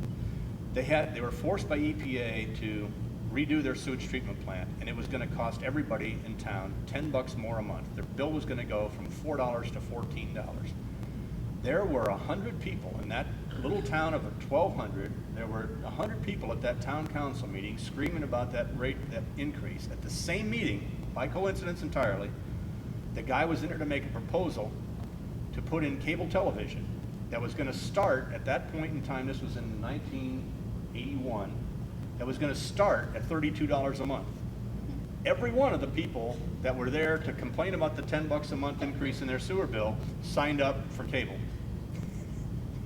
A: They were forced by EPA to redo their sewage treatment plant, and it was going to cost everybody in town $10 more a month. Their bill was going to go from $4 to $14. There were 100 people in that little town of 1,200. There were 100 people at that town council meeting screaming about that rate, that increase. At the same meeting, by coincidence entirely, the guy was in there to make a proposal to put in cable television that was going to start at that point in time. This was in 1981. That was going to start at $32 a month. Every one of the people that were there to complain about the $10 a month increase in their sewer bill signed up for cable.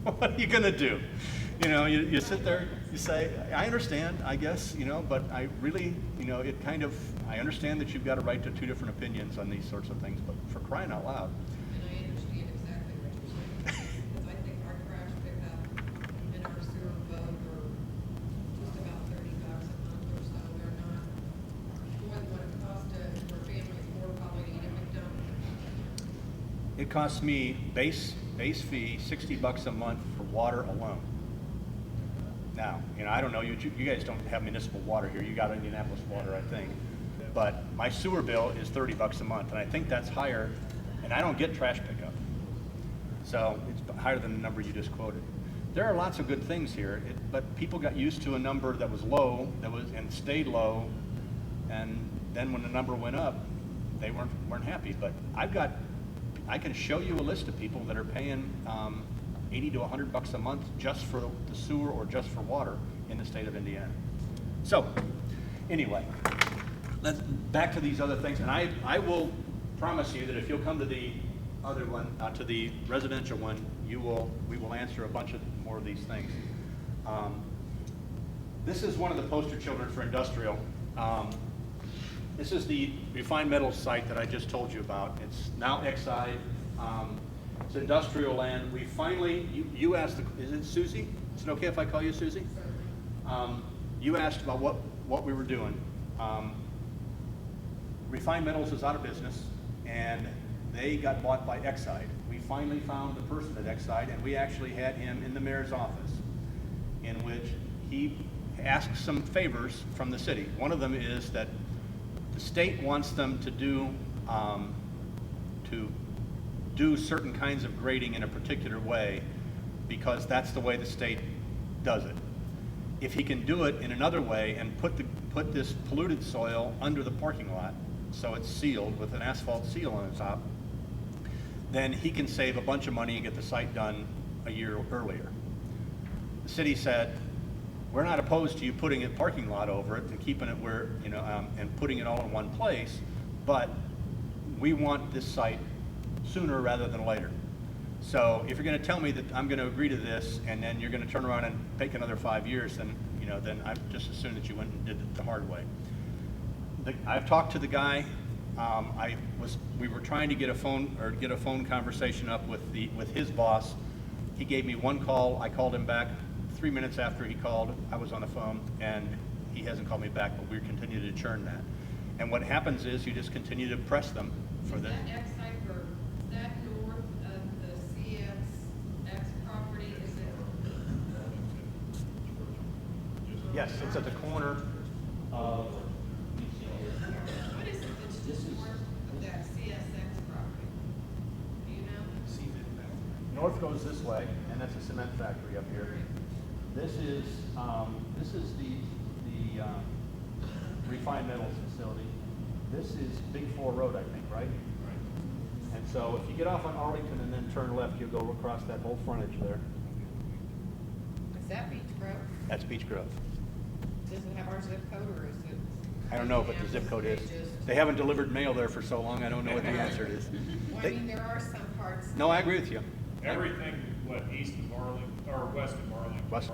A: What are you going to do? You sit there, you say, I understand, I guess, but I really, I understand that you've got a right to two different opinions on these sorts of things, but for crying out loud.
F: And I understand exactly what you're saying, because I think our trash pickup and our sewer boat are just about $30 a month or so. They're not more
A: It costs me base fee, $60 a month for water alone. Now, I don't know, you guys don't have municipal water here. You got Indianapolis water, I think. But my sewer bill is $30 a month, and I think that's higher, and I don't get trash pickup. So it's higher than the number you just quoted. There are lots of good things here, but people got used to a number that was low, and stayed low, and then when the number went up, they weren't happy. But I can show you a list of people that are paying $80 to $100 a month just for the sewer or just for water in the state of Indiana. So, anyway, let's back to these other things, and I will promise you that if you'll come to the other one, to the residential one, we will answer a bunch of more of these things. This is one of the poster children for industrial. This is the refined metals site that I just told you about. It's now Exide. It's industrial land. We finally, you asked, is it Susie? Is it okay if I call you Susie? You asked about what we were doing. Refined metals is out of business, and they got bought by Exide. We finally found the person at Exide, and we actually had him in the mayor's office, in which he asked some favors from the city. One of them is that the state wants them to do certain kinds of grading in a particular way, because that's the way the state does it. If he can do it in another way and put this polluted soil under the parking lot, so it's sealed with an asphalt seal on the top, then he can save a bunch of money and get the site done a year earlier. The city said, we're not opposed to you putting a parking lot over it and keeping it where, and putting it all in one place, but we want this site sooner rather than later. So if you're going to tell me that I'm going to agree to this, and then you're going to turn around and take another 5 years, then then I just assume that you went and did it the hard way. I've talked to the guy. We were trying to get a phone conversation up with his boss. He gave me one call. I called him back 3 minutes after he called. I was on the phone, and he hasn't called me back, but we continue to churn that. And what happens is you just continue to press them for the.
F: Is that Exide, or is that north of the CSX property? Is it?
A: Yes, it's at the corner of.
F: What is it that's just north of that CSX property? Do you know?
A: North goes this way, and that's a cement factory up here. This is the refined metals facility. This is Big 4 Road, I think, right? Right. And so if you get off on Arlington and then turn left, you'll go across that whole frontage there.
F: Is that Beach Grove?
A: That's Beach Grove.
F: Does it have our zip code, or is it?
A: I don't know what the zip code is. They haven't delivered mail there for so long, I don't know what the answer is.
F: Well, I mean, there are some parts.
A: No, I agree with you.
E: Everything, east of Arlington, or west of Arlington?
A: West